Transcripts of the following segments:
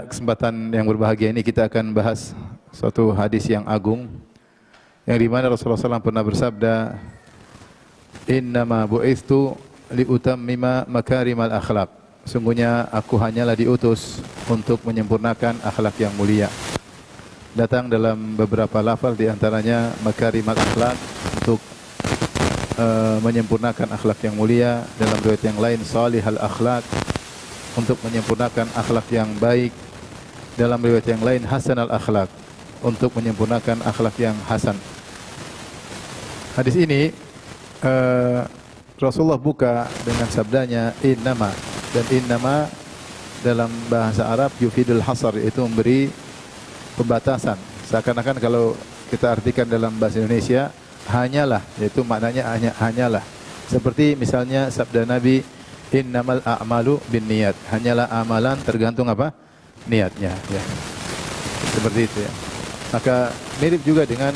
kesempatan yang berbahagia ini kita akan bahas suatu hadis yang agung yang di mana Rasulullah SAW pernah bersabda, "Innama bu'itstu liutammima makarimal akhlak." Sungguhnya aku hanyalah diutus untuk menyempurnakan akhlak yang mulia. Datang dalam beberapa lafaz di antaranya makarimal akhlak untuk menyempurnakan akhlak yang mulia, dalam riwayat yang lain salihal akhlak untuk menyempurnakan akhlak yang baik, dalam riwayat yang lain hasanal akhlak untuk menyempurnakan akhlak yang hasan. Hadis ini Rasulullah buka dengan sabdanya innama, dan innama dalam bahasa Arab yufidul hasar, yaitu memberi pembatasan. Seakan-akan kalau kita artikan dalam bahasa Indonesia hanyalah, yaitu maknanya hanyalah. Seperti misalnya sabda Nabi, innamal a'malu binniyat, hanyalah amalan tergantung apa? Niatnya, ya. Seperti itu, ya. Maka mirip juga dengan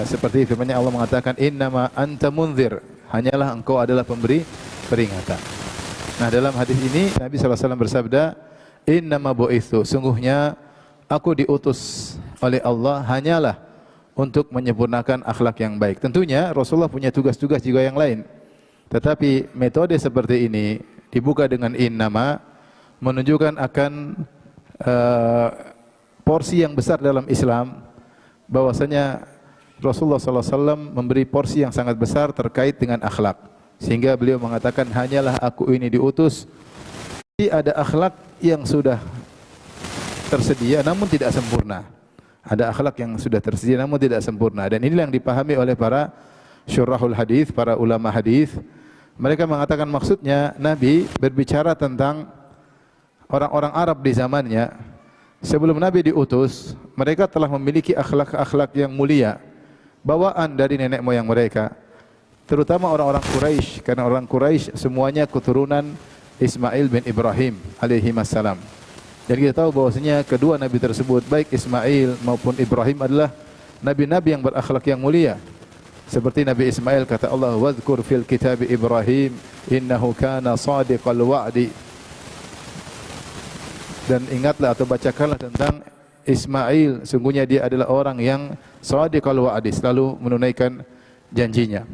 seperti firman-Nya Allah mengatakan innama anta munzir, hanyalah engkau adalah pemberi peringatan. Nah, dalam hadis ini Nabi SAW bersabda, innama bu'itsu, sungguhnya aku diutus oleh Allah hanyalah untuk menyempurnakan akhlak yang baik. Tentunya Rasulullah punya tugas-tugas juga yang lain. Tetapi metode seperti ini dibuka dengan innama menunjukkan akan porsi yang besar dalam Islam, bahwasanya Rasulullah SAW memberi porsi yang sangat besar terkait dengan akhlak. Sehingga beliau mengatakan hanyalah aku ini diutus. Jadi ada akhlak yang sudah tersedia namun tidak sempurna. Ada akhlak yang sudah tersedia namun tidak sempurna, dan inilah yang dipahami oleh para syurahul hadis, para ulama hadis. Mereka mengatakan maksudnya Nabi berbicara tentang orang-orang Arab di zamannya. Sebelum Nabi diutus, mereka telah memiliki akhlak-akhlak yang mulia, bawaan dari nenek moyang mereka, terutama orang-orang Quraisy, karena orang Quraisy semuanya keturunan Ismail bin Ibrahim alaihi wassalam. Dan kita tahu bahwasanya kedua nabi tersebut, baik Ismail maupun Ibrahim, adalah nabi-nabi yang berakhlak yang mulia. Seperti Nabi Ismail kata Allah, "Wadhkur fil kitab Ibrahim innahu kana shadiqal wa'di." Dan ingatlah atau bacakanlah tentang Ismail, sungguhnya dia adalah orang yang shadiqal wa'di, selalu menunaikan janjinya.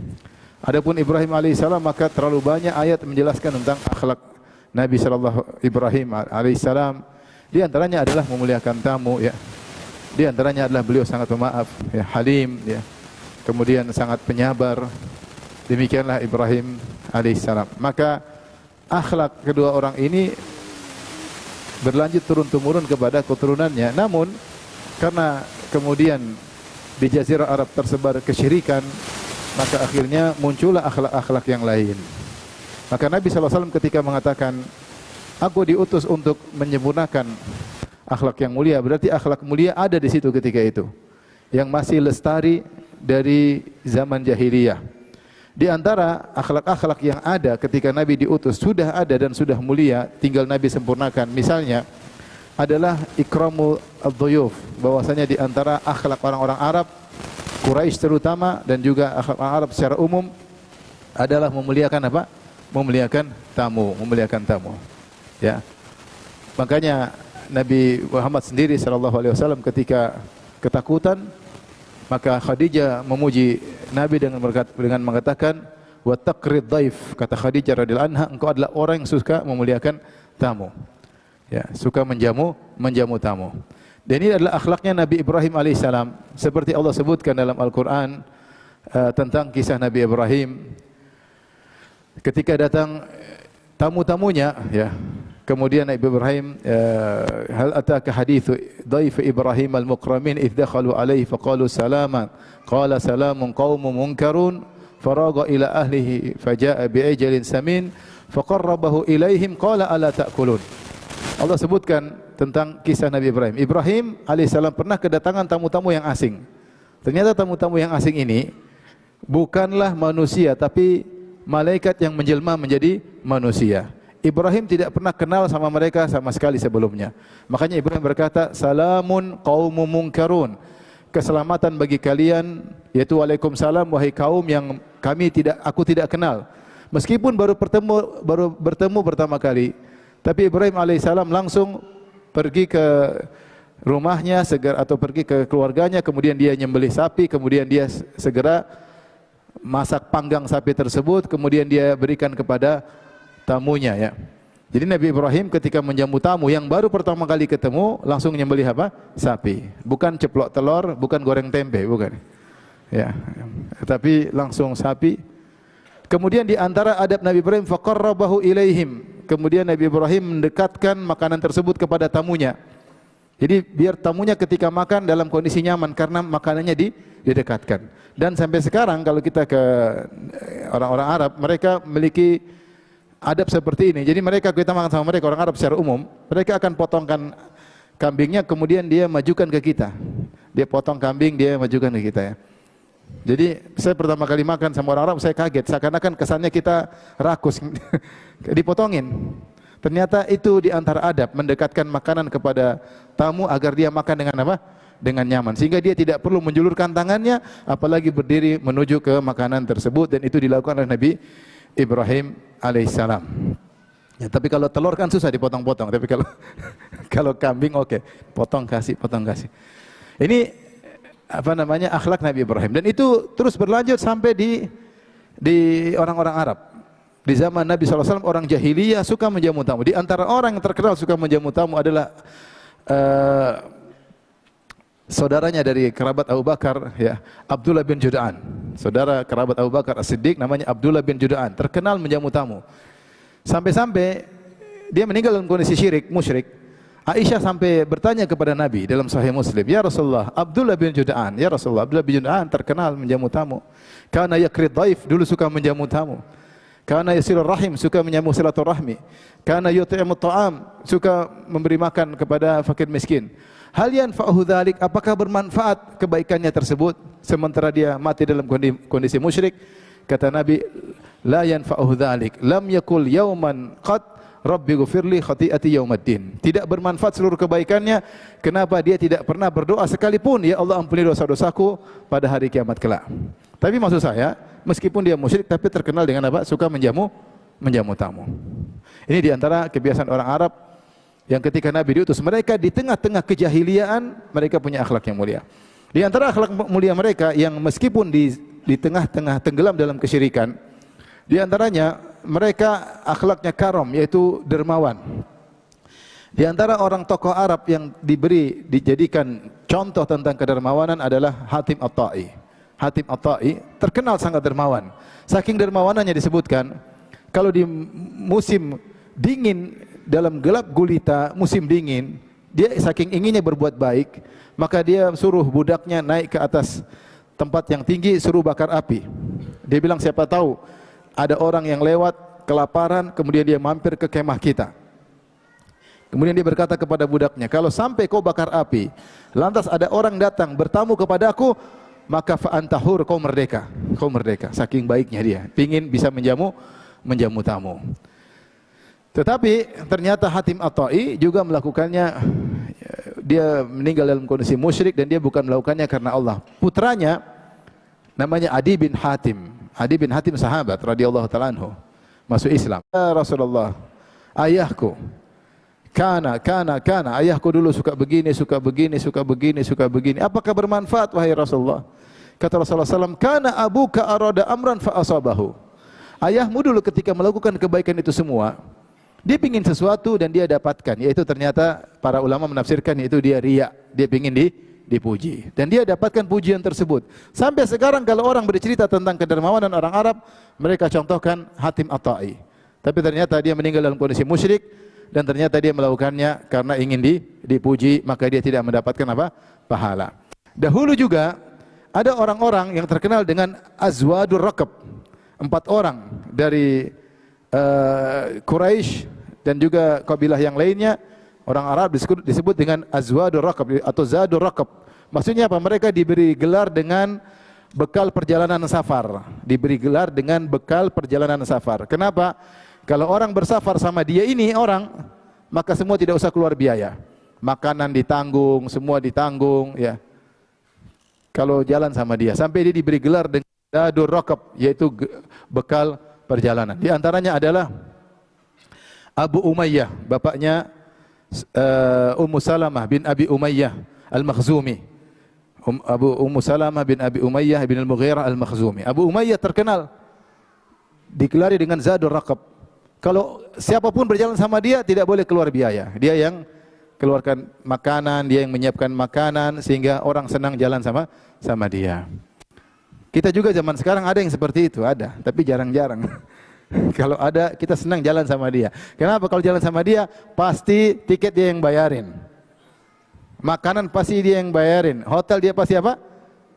Adapun Ibrahim alaihissalam, maka terlalu banyak ayat menjelaskan tentang akhlak Nabi sallallahu Ibrahim alaihissalam. Di antaranya adalah memuliakan tamu, ya. Di antaranya adalah beliau sangat pemaaf, ya, halim, ya. Kemudian sangat penyabar. Demikianlah Ibrahim alaihissalam. Maka akhlak kedua orang ini berlanjut turun-temurun kepada keturunannya. Namun karena kemudian di Jazirah Arab tersebar kesyirikan, maka akhirnya muncullah akhlak-akhlak yang lain. Maka Nabi SAW ketika mengatakan, aku diutus untuk menyempurnakan akhlak yang mulia, berarti akhlak mulia ada di situ ketika itu, yang masih lestari dari zaman jahiliyah. Di antara akhlak-akhlak yang ada ketika Nabi diutus sudah ada dan sudah mulia, tinggal Nabi sempurnakan. Misalnya adalah ikramul adh-dhuyuf, bahwasanya di antara akhlak orang-orang Arab, Quraisy terutama, dan juga akhlak orang Arab secara umum adalah memuliakan apa? Memuliakan tamu, memuliakan tamu. Ya. Makanya Nabi Muhammad sendiri sallallahu alaihi wasallam ketika ketakutan, maka Khadijah memuji Nabi dengan mengatakan wa taqrid dhaif, kata Khadijah radhiyallahu anha, engkau adalah orang yang suka memuliakan tamu. Ya, suka menjamu tamu. Dan ini adalah akhlaknya Nabi Ibrahim alaihissalam, seperti Allah sebutkan dalam Al-Qur'an tentang kisah Nabi Ibrahim ketika datang tamu-tamunya, ya. Kemudian Nabi Ibrahim, hal ataka hadithu dhaif Ibrahim al-mukramin idh dakhalu alaihi faqalu salama qala salamun qaumun munkarun faraga ila ahlihi faja'a bi'ajalin samin faqarrabahu ilaihim qala ala ta'kulun. Allah sebutkan tentang kisah Nabi Ibrahim. Ibrahim alaihissalam pernah kedatangan tamu-tamu yang asing. Ternyata tamu-tamu yang asing ini bukanlah manusia, tapi malaikat yang menjelma menjadi manusia. Ibrahim tidak pernah kenal sama mereka sama sekali sebelumnya. Makanya Ibrahim berkata, salamun qaumun munkarun, keselamatan bagi kalian, yaitu waalaikumsalam wahai kaum yang aku tidak kenal. Meskipun baru bertemu pertama kali, tapi Ibrahim alaihissalam langsung pergi ke rumahnya segera atau pergi ke keluarganya, kemudian dia nyembelih sapi, kemudian dia segera masak panggang sapi tersebut, kemudian dia berikan kepada tamunya ya. Jadi Nabi Ibrahim ketika menjamu tamu yang baru pertama kali ketemu langsung nyembelih apa? Sapi. Bukan ceplok telur, bukan goreng tempe, bukan. Ya. Tapi langsung sapi. Kemudian di antara adab Nabi Ibrahim faqarrabahu ilaihim. Kemudian Nabi Ibrahim mendekatkan makanan tersebut kepada tamunya. Jadi biar tamunya ketika makan dalam kondisi nyaman karena makanannya didekatkan. Dan sampai sekarang kalau kita ke orang-orang Arab, mereka memiliki adab seperti ini. Jadi mereka kita makan sama mereka orang Arab secara umum, mereka akan potongkan kambingnya kemudian dia majukan ke kita. Dia potong kambing, dia majukan ke kita ya. Jadi saya pertama kali makan sama orang Arab saya kaget, seakan-akan kesannya kita rakus dipotongin. Ternyata itu di antara adab mendekatkan makanan kepada tamu agar dia makan dengan apa? Dengan nyaman. Sehingga dia tidak perlu menjulurkan tangannya apalagi berdiri menuju ke makanan tersebut, dan itu dilakukan oleh Nabi Ibrahim alaihissalam. Ya, tapi kalau telur kan susah dipotong-potong. Tapi kalau kalau kambing oke, potong kasih. Ini apa namanya akhlak Nabi Ibrahim, dan itu terus berlanjut sampai di orang-orang Arab. Di zaman Nabi SAW orang jahiliyah suka menjamu tamu. Di antara orang yang terkenal suka menjamu tamu adalah saudaranya dari kerabat Abu Bakar ya, Abdullah bin Jud'an. Saudara kerabat Abu Bakar As-Siddiq namanya Abdullah bin Jud'an, terkenal menjamu tamu. Sampai-sampai dia meninggal dalam kondisi musyrik. Aisyah sampai bertanya kepada Nabi dalam Sahih Muslim, "Ya Rasulullah, Abdullah bin Jud'an, ya Rasulullah, Abdullah bin Jud'an terkenal menjamu tamu. Kana yakrid dhaif, dulu suka menjamu tamu. Kana yasilur rahim, suka menyambung silaturahmi. Kana yut'imut ta'am, suka memberi makan kepada fakir miskin. Hal yanfa'uhu dzalik, apakah bermanfaat kebaikannya tersebut sementara dia mati dalam kondisi musyrik?" Kata Nabi, "La yanfa'uhu dzalik, lam yakul yauman qad Rabbi ghfirli khati'ati yaumaddin." Tidak bermanfaat seluruh kebaikannya. Kenapa dia tidak pernah berdoa sekalipun, "Ya Allah ampuni dosa-dosaku pada hari kiamat kelak." Tapi maksud saya, meskipun dia musyrik tapi terkenal dengan apa? Suka menjamu tamu. Ini di antara kebiasaan orang Arab yang ketika Nabi diutus mereka di tengah-tengah kejahiliaan, mereka punya akhlak yang mulia. Di antara akhlak mulia mereka yang meskipun di tengah-tengah tenggelam dalam kesyirikan, di antaranya mereka akhlaknya karam, yaitu dermawan. Di antara orang tokoh Arab yang dijadikan contoh tentang kedermawanan adalah Hatim At-Tai. Hatim At-Tai terkenal sangat dermawan. Saking dermawanannya disebutkan, kalau di musim dingin, dalam gelap gulita, musim dingin, dia saking inginnya berbuat baik, maka dia suruh budaknya naik ke atas tempat yang tinggi, suruh bakar api. Dia bilang, siapa tahu ada orang yang lewat kelaparan, kemudian dia mampir ke kemah kita. Kemudian dia berkata kepada budaknya, kalau sampai kau bakar api, lantas ada orang datang bertamu kepadaku, maka fa'antahur, kau merdeka. Kau merdeka. Saking baiknya dia, pingin bisa menjamu tamu. Tetapi ternyata Hatim At-Tai juga melakukannya. Dia meninggal dalam kondisi musyrik dan dia bukan melakukannya karena Allah. Putranya namanya Adi bin Hatim. Adi bin Hatim sahabat radhiyallahu ta'ala anhu, masuk Islam. Ya Rasulullah, ayahku kana ayahku dulu suka begini. Apakah bermanfaat wahai Rasulullah? Kata Rasulullah SAW, kana abuka arada amran fa asabahu. Ayahmu dulu ketika melakukan kebaikan itu semua, dia ingin sesuatu dan dia dapatkan, yaitu ternyata para ulama menafsirkan yaitu dia riya, dia ingin dipuji dan dia dapatkan pujian tersebut. Sampai sekarang kalau orang bercerita tentang kedermawanan orang Arab, mereka contohkan Hatim At-Tai. Tapi ternyata dia meninggal dalam kondisi musyrik dan ternyata dia melakukannya karena ingin dipuji, maka dia tidak mendapatkan apa? Pahala. Dahulu juga ada orang-orang yang terkenal dengan Azwadur Raqab. 4 orang dari Quraisy dan juga kabilah yang lainnya, orang Arab disebut dengan Azwadur Raqab atau Zadur Raqab. Maksudnya apa? Mereka diberi gelar dengan bekal perjalanan safar. Diberi gelar dengan bekal perjalanan safar. Kenapa? Kalau orang bersafar sama dia ini orang, maka semua tidak usah keluar biaya. Makanan ditanggung, semua ditanggung ya. Kalau jalan sama dia, sampai dia diberi gelar dengan Zadur Raqab, yaitu bekal perjalanan. Di antaranya adalah Abu Umayyah, bapaknya Ummu Salamah bin Abi Umayyah Al-Makhzumi. Ummu Salamah bin Abi Umayyah bin Al-Mughirah Al-Makhzumi. Abu Umayyah terkenal digelari dengan Zadul Raqab. Kalau siapapun berjalan sama dia tidak boleh keluar biaya. Dia yang keluarkan makanan, dia yang menyiapkan makanan sehingga orang senang jalan sama dia. Kita juga zaman sekarang ada yang seperti itu, ada, tapi jarang-jarang. Kalau ada, kita senang jalan sama dia. Kenapa? Kalau jalan sama dia, pasti tiket dia yang bayarin. Makanan pasti dia yang bayarin. Hotel dia pasti apa?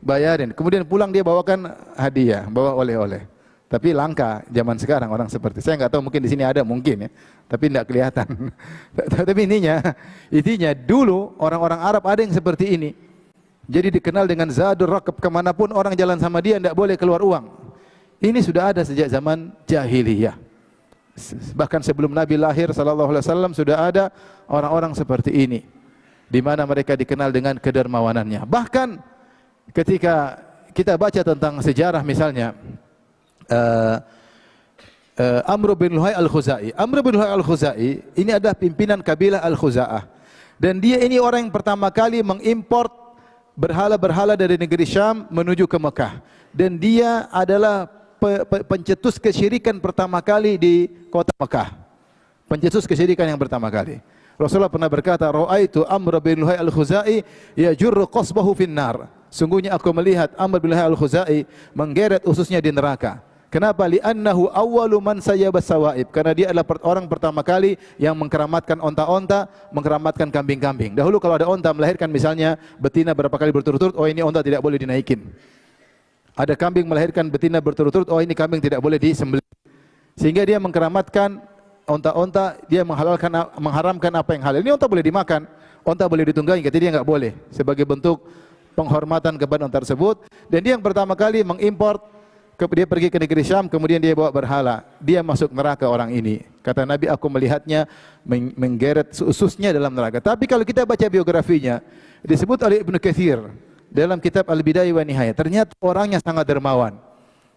Bayarin. Kemudian pulang dia bawakan hadiah, bawa oleh-oleh. Tapi langka zaman sekarang orang seperti. Saya nggak tahu, mungkin di sini ada mungkin ya, tapi tidak kelihatan. Tapi intinya dulu orang-orang Arab ada yang seperti ini. Jadi dikenal dengan Zadul Raqab, kemanapun orang jalan sama dia tidak boleh keluar uang. Ini sudah ada sejak zaman jahiliyah. Bahkan sebelum Nabi lahir sallallahu alaihi wasallam sudah ada orang-orang seperti ini, di mana mereka dikenal dengan kedermawanannya. Bahkan ketika kita baca tentang sejarah misalnya Amr bin Luhai Al-Khuzai. Amr bin Luhai Al-Khuzai ini adalah pimpinan kabilah Al-Khuza'ah. Dan dia ini orang yang pertama kali mengimport berhala-berhala dari negeri Syam menuju ke Mekah. Dan dia adalah pencetus kesyirikan pertama kali di kota Mekah. Pencetus kesyirikan yang pertama kali. Rasulullah pernah berkata, "Ra'aitu Amr bin Luhai Al-Khuzai yajurru qasbahu finnar." Sungguhnya aku melihat Amr bin Luhai Al-Khuzai menggeret ususnya di neraka. Kenapa? Li'annahu awwalu man sayyaba sawaib. Karena dia adalah orang pertama kali yang mengkeramatkan onta-onta, mengkeramatkan kambing-kambing. Dahulu kalau ada onta melahirkan misalnya betina berapa kali berturut-turut, oh ini onta tidak boleh dinaikin. Ada kambing melahirkan betina berturut-turut, oh ini kambing tidak boleh disembelih. Sehingga dia mengkeramatkan onta-onta, dia mengharamkan apa yang halal. Ini onta boleh dimakan, onta boleh ditunggangi, kata dia enggak boleh. Sebagai bentuk penghormatan kepada onta tersebut. Dan dia yang pertama kali mengimport, dia pergi ke negeri Syam, kemudian dia bawa berhala. Dia masuk neraka orang ini. Kata Nabi, aku melihatnya menggeret ususnya dalam neraka. Tapi kalau kita baca biografinya, disebut oleh Ibnu Katsir dalam kitab Al-Bidayah wa Nihayah, ternyata orangnya sangat dermawan.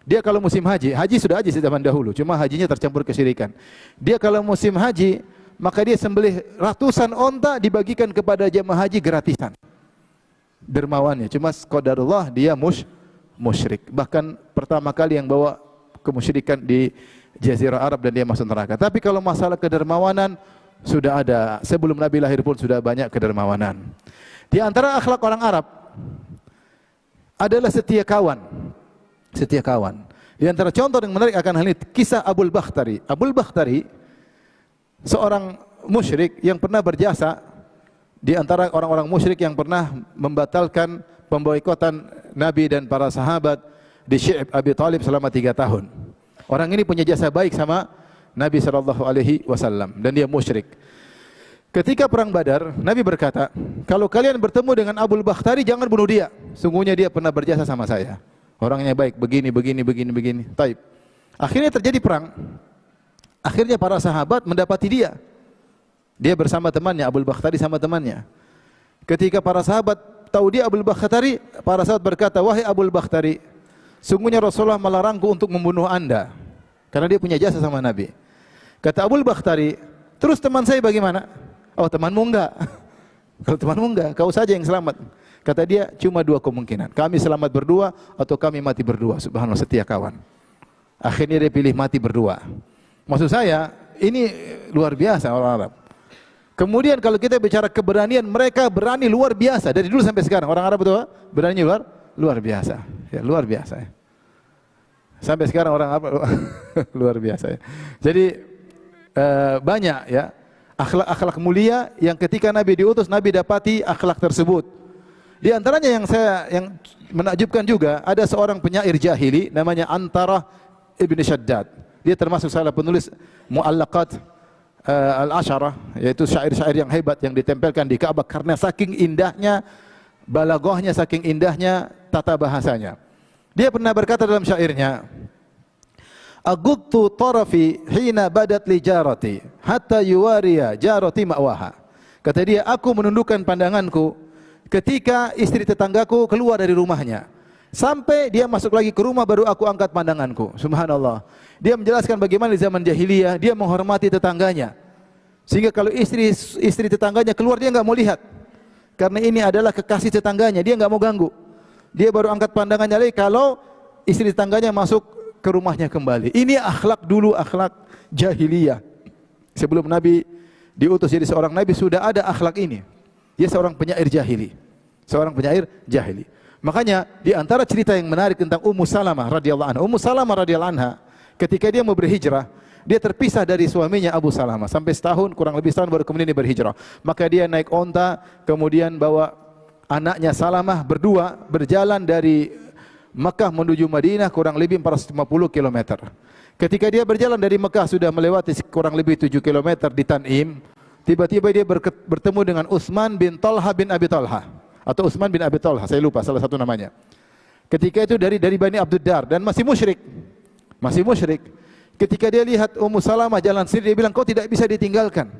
Dia kalau musim haji sudah haji zaman dahulu, cuma hajinya tercampur kesyirikan. Dia kalau musim haji, maka dia sembelih ratusan onta dibagikan kepada jemaah haji gratisan. Dermawannya, cuma qadarullah dia musyrik. Bahkan pertama kali yang bawa kemusyrikan di Jazirah Arab dan dia masuk neraka. Tapi kalau masalah kedermawanan sudah ada, sebelum Nabi lahir pun sudah banyak kedermawanan. Di antara akhlak orang Arab adalah setia kawan. Setia kawan. Di antara contoh yang menarik akan hal ini kisah Abul Bakhtari. Abul Bakhtari seorang musyrik yang pernah berjasa di antara orang-orang musyrik yang pernah membatalkan pemboikotan Nabi dan para sahabat di Syi'b Abi Thalib selama 3 tahun. Orang ini punya jasa baik sama Nabi sallallahu alaihi wasallam dan dia musyrik. Ketika perang Badar, Nabi berkata, kalau kalian bertemu dengan Abul Bakhtari jangan bunuh dia. Sungguhnya dia pernah berjasa sama saya. Orangnya baik, begini. Taib. Akhirnya terjadi perang. Akhirnya para sahabat mendapati dia. Dia bersama temannya, Abul Bakhtari sama temannya. Ketika para sahabat tahu dia Abul Bakhtari, para sahabat berkata, wahai Abul Bakhtari, sungguhnya Rasulullah melarangku untuk membunuh anda. Karena dia punya jasa sama Nabi. Kata Abul Bakhtari, terus teman saya bagaimana? Oh, temanmu enggak. Kalau temanmu enggak, kau saja yang selamat. Kata dia, cuma 2 kemungkinan. Kami selamat berdua atau kami mati berdua. Subhanallah, setia kawan. Akhirnya dia pilih mati berdua. Maksud saya, ini luar biasa orang Arab. Kemudian kalau kita bicara keberanian, mereka berani luar biasa. Dari dulu sampai sekarang, orang Arab itu berani luar biasa. Ya, luar biasa. Ya. Sampai sekarang orang Arab luar biasa. Ya. Jadi banyak ya akhlak-akhlak mulia yang ketika Nabi diutus, Nabi dapati akhlak tersebut. Di antaranya yang menakjubkan juga, ada seorang penyair jahili namanya Antarah Ibn Shaddad. Dia termasuk salah penulis Mu'allaqat Al-Asyarah, yaitu syair-syair yang hebat yang ditempelkan di Ka'bah karena saking indahnya balaghahnya, saking indahnya tata bahasanya. Dia pernah berkata dalam syairnya, Agudtu tarafi hina badat li jarati hatta yuwariya jarati ma'waha. Kata dia, aku menundukkan pandanganku ketika istri tetanggaku keluar dari rumahnya. Sampai dia masuk lagi ke rumah baru aku angkat pandanganku. Subhanallah. Dia menjelaskan bagaimana di zaman jahiliyah dia menghormati tetangganya. Sehingga kalau istri tetangganya keluar dia enggak mau lihat. Karena ini adalah kekasih tetangganya, dia enggak mau ganggu. Dia baru angkat pandangannya lagi kalau istri tetangganya masuk ke rumahnya kembali. Ini akhlak dulu, akhlak jahiliyah. Sebelum Nabi diutus jadi seorang nabi sudah ada akhlak ini. Dia seorang penyair jahili. Seorang penyair jahili. Makanya di antara cerita yang menarik tentang Ummu Salamah radhiyallahu anha. Ummu Salamah radhiyallahu anha ketika dia mau berhijrah, dia terpisah dari suaminya Abu Salamah sampai setahun, kurang lebih setahun baru kemudian dia berhijrah. Maka dia naik onta, kemudian bawa anaknya Salamah berdua berjalan dari Mekah menuju Madinah kurang lebih 450 km. Ketika dia berjalan dari Mekah sudah melewati kurang lebih 7 km di Tan'im, tiba-tiba dia bertemu dengan Utsman bin Talha bin Abi Talha atau Utsman bin Abi Talha, saya lupa salah satu namanya. Ketika itu dari Bani Abduddar dan masih musyrik. Masih musyrik. Ketika dia lihat Ummu Salamah jalan sendiri, dia bilang, "Kau tidak bisa ditinggalkan.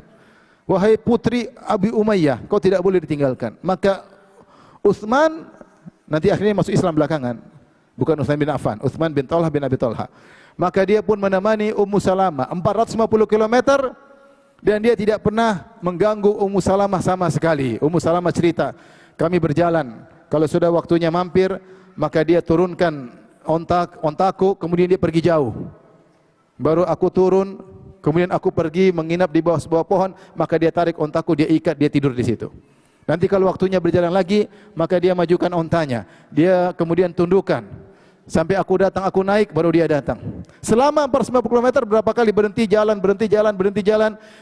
Wahai putri Abi Umayyah, kau tidak boleh ditinggalkan." Maka Utsman nanti akhirnya masuk Islam belakangan. Bukan Utsman bin Affan, Utsman bin Talha bin Abi Talha. Maka dia pun menemani Ummu Salamah 450 km dan dia tidak pernah mengganggu Ummu Salamah sama sekali. Ummu Salamah cerita, kami berjalan, kalau sudah waktunya mampir, maka dia turunkan ontaku, kemudian dia pergi jauh. Baru aku turun, kemudian aku pergi menginap di bawah sebuah pohon, maka dia tarik ontaku, dia ikat, dia tidur di situ. Nanti kalau waktunya berjalan lagi, maka dia majukan ontanya. Dia kemudian tundukkan. Sampai aku datang, aku naik, baru dia datang. Selama 450 km berapa kali berhenti jalan,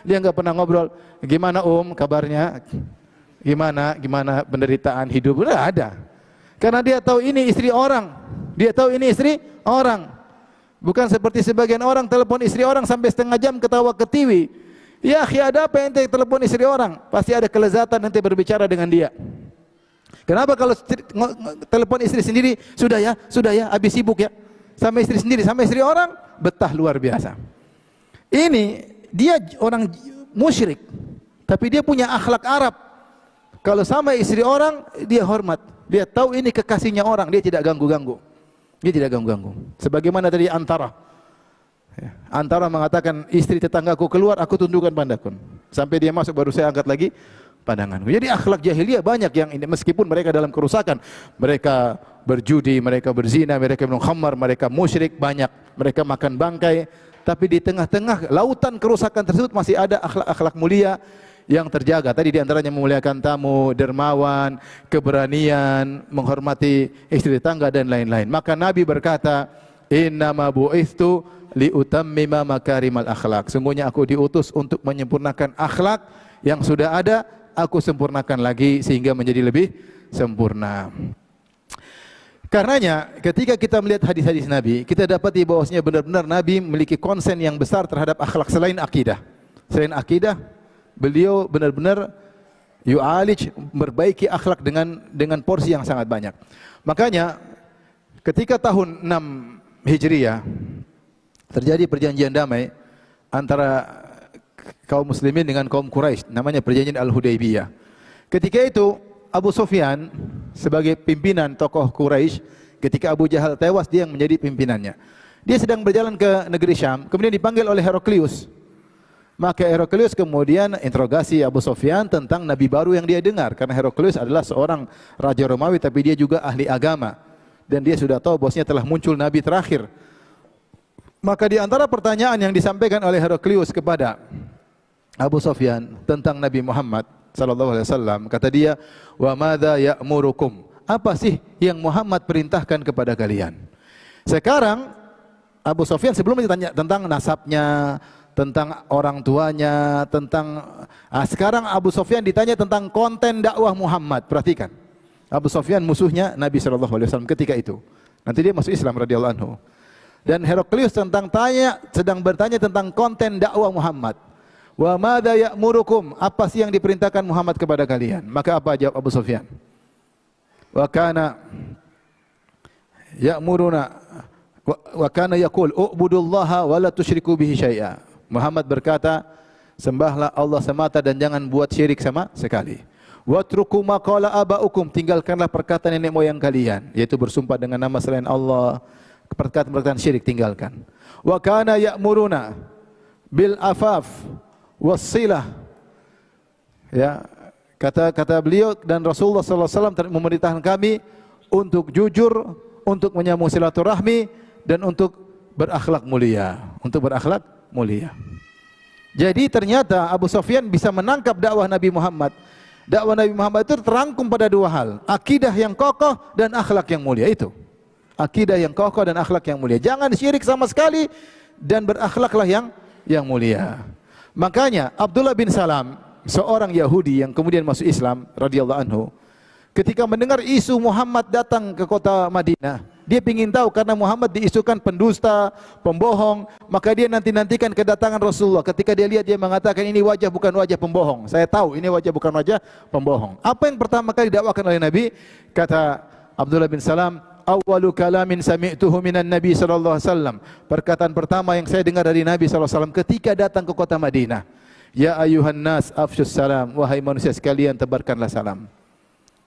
dia enggak pernah ngobrol. Gimana kabarnya? Gimana penderitaan hidup? Enggak ada. Karena dia tahu ini istri orang. Dia tahu ini istri orang. Bukan seperti sebagian orang telepon istri orang sampai setengah jam ketawa ketiwi. Ya akhi, ada apa ente telepon istri orang? Pasti ada kelezatan nanti berbicara dengan dia. Kenapa kalau telepon istri sendiri, sudah ya, habis sibuk ya. Sama istri sendiri, sama istri orang, betah luar biasa. Ini dia orang musyrik, tapi dia punya akhlak Arab. Kalau sama istri orang, dia hormat. Dia tahu ini kekasihnya orang, dia tidak ganggu-ganggu. Dia tidak ganggu-ganggu. Sebagaimana tadi Antara mengatakan istri tetanggaku keluar, aku tundukkan pandangku. Sampai dia masuk baru saya angkat lagi pandanganku. Jadi akhlak jahiliyah banyak yang ini, meskipun mereka dalam kerusakan, mereka berjudi, mereka berzina, mereka minum khamar, mereka musyrik banyak, mereka makan bangkai, tapi di tengah-tengah lautan kerusakan tersebut masih ada akhlak-akhlak mulia yang terjaga. Tadi di antaranya memuliakan tamu, dermawan, keberanian, menghormati istri tetangga dan lain-lain. Maka Nabi berkata, "Innama bu'itstu liutammima makarimal akhlak." Sungguhnya aku diutus untuk menyempurnakan akhlak yang sudah ada, aku sempurnakan lagi sehingga menjadi lebih sempurna. Karenanya ketika kita melihat hadis-hadis Nabi, kita dapati bahwasanya benar-benar Nabi memiliki konsen yang besar terhadap akhlak selain akidah. Selain akidah, beliau benar-benar yu'alij, memperbaiki akhlak dengan porsi yang sangat banyak. Makanya ketika tahun 6 Hijriah terjadi perjanjian damai antara kaum muslimin dengan kaum Quraisy, namanya perjanjian Al-Hudaybiyah. Ketika itu Abu Sufyan sebagai pimpinan tokoh Quraisy, ketika Abu Jahal tewas dia yang menjadi pimpinannya. Dia sedang berjalan ke negeri Syam, kemudian dipanggil oleh Heraklius. Maka Heraklius kemudian interogasi Abu Sufyan tentang nabi baru yang dia dengar, karena Heraklius adalah seorang raja Romawi tapi dia juga ahli agama dan dia sudah tahu bahwasanya telah muncul nabi terakhir. Maka di antara pertanyaan yang disampaikan oleh Heraklius kepada Abu Sufyan tentang Nabi Muhammad sallallahu alaihi wasallam, kata dia, "Wa madza ya'murukum?" Apa sih yang Muhammad perintahkan kepada kalian? Sekarang Abu Sufyan sebelum ditanya tentang nasabnya, tentang orang tuanya, sekarang Abu Sufyan ditanya tentang konten dakwah Muhammad. Perhatikan. Abu Sufyan musuhnya Nabi sallallahu alaihi wasallam ketika itu. Nanti dia masuk Islam radhiyallahu anhu. Dan Heraklius sedang bertanya tentang konten dakwah Muhammad. Wa madza ya'murukum? Apa sih yang diperintahkan Muhammad kepada kalian? Maka apa jawab Abu Sufyan? Wa kana ya'muruna wa kana yaqul u'budullaha wa la tusyriku bihi syai'a. Muhammad berkata, sembahlah Allah semata dan jangan buat syirik sama sekali. Watruku ma qala aba'ukum, tinggalkanlah perkataan nenek moyang kalian, yaitu bersumpah dengan nama selain Allah. Perkataan syirik tinggalkan. Wa kana ya'muruna bil afaf wassilah. Ya, kata beliau dan Rasulullah sallallahu alaihi wasallam memerintahkan kami untuk jujur, untuk menyambung silaturahmi dan untuk berakhlak mulia, Jadi ternyata Abu Sufyan bisa menangkap dakwah Nabi Muhammad. Dakwah Nabi Muhammad itu terangkum pada dua hal, akidah yang kokoh dan akhlak yang mulia itu. Akidah yang kokoh dan akhlak yang mulia. Jangan syirik sama sekali dan berakhlaklah yang mulia. Makanya Abdullah bin Salam, seorang Yahudi yang kemudian masuk Islam radhiyallahu anhu, ketika mendengar isu Muhammad datang ke kota Madinah, dia ingin tahu karena Muhammad diisukan pendusta, pembohong, maka dia nantikan kedatangan Rasulullah. Ketika dia lihat, dia mengatakan ini wajah bukan wajah pembohong. Saya tahu ini wajah bukan wajah pembohong. Apa yang pertama kali didakwakan oleh Nabi? Kata Abdullah bin Salam, awwalu kalamin sami'tuhu minan Nabi sallallahu alaihi wasallam. Perkataan pertama yang saya dengar dari Nabi sallallahu alaihi wasallam ketika datang ke kota Madinah. Ya ayuhan nas afshus salam, wahai manusia sekalian tebarkanlah salam.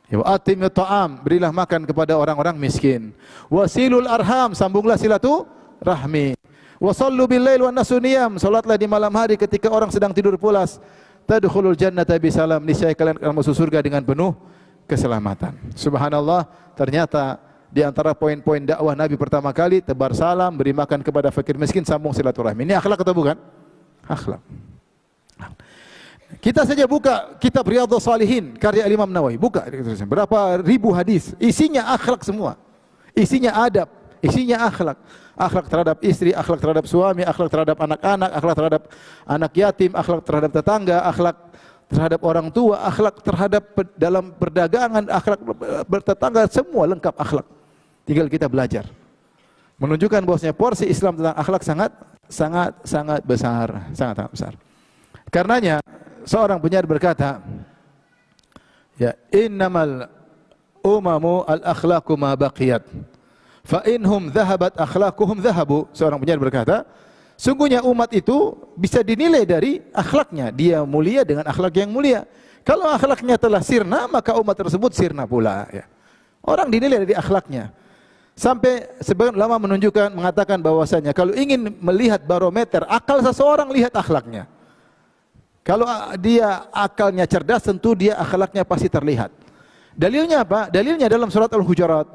Ya atimut ta'am, berilah makan kepada orang-orang miskin. Wasilul arham, sambunglah silaturahmi. Wasallu bil lail wan nasu niyam, salatlah di malam hari ketika orang sedang tidur pulas. Tadkhulul jannata bisalam, niscaya kalian akan masuk surga dengan penuh keselamatan. Subhanallah, ternyata di antara poin-poin dakwah Nabi pertama kali tebar salam, beri makan kepada fakir miskin, sambung silaturahmi. Ini akhlak atau bukan? Akhlak. Kita saja buka kitab Riyadhus Shalihin karya Imam Nawawi, buka berapa ribu hadis, isinya akhlak semua. Isinya adab, isinya akhlak. Akhlak terhadap istri, akhlak terhadap suami, akhlak terhadap anak-anak, akhlak terhadap anak yatim, akhlak terhadap tetangga, akhlak terhadap orang tua, akhlak terhadap dalam perdagangan, akhlak bertetangga, semua lengkap akhlak. Tinggal kita belajar. Menunjukkan bahwasanya porsi Islam tentang akhlak sangat besar, sangat besar. Karenanya seorang penyair berkata, ya innamal umamu al-akhlaqu ma baqiyat fa inhum dhahabat akhlaquhum dhahabu. Seorang penyair berkata, sungguhnya umat itu bisa dinilai dari akhlaknya. Dia mulia dengan akhlak yang mulia. Kalau akhlaknya telah sirna, maka umat tersebut sirna pula. Ya. Orang dinilai dari akhlaknya. Sampai sebagian ulama mengatakan bahwasanya kalau ingin melihat barometer akal seseorang, lihat akhlaknya. Kalau dia akalnya cerdas, tentu dia akhlaknya pasti terlihat. Dalilnya apa? Dalilnya dalam surat Al-Hujurat.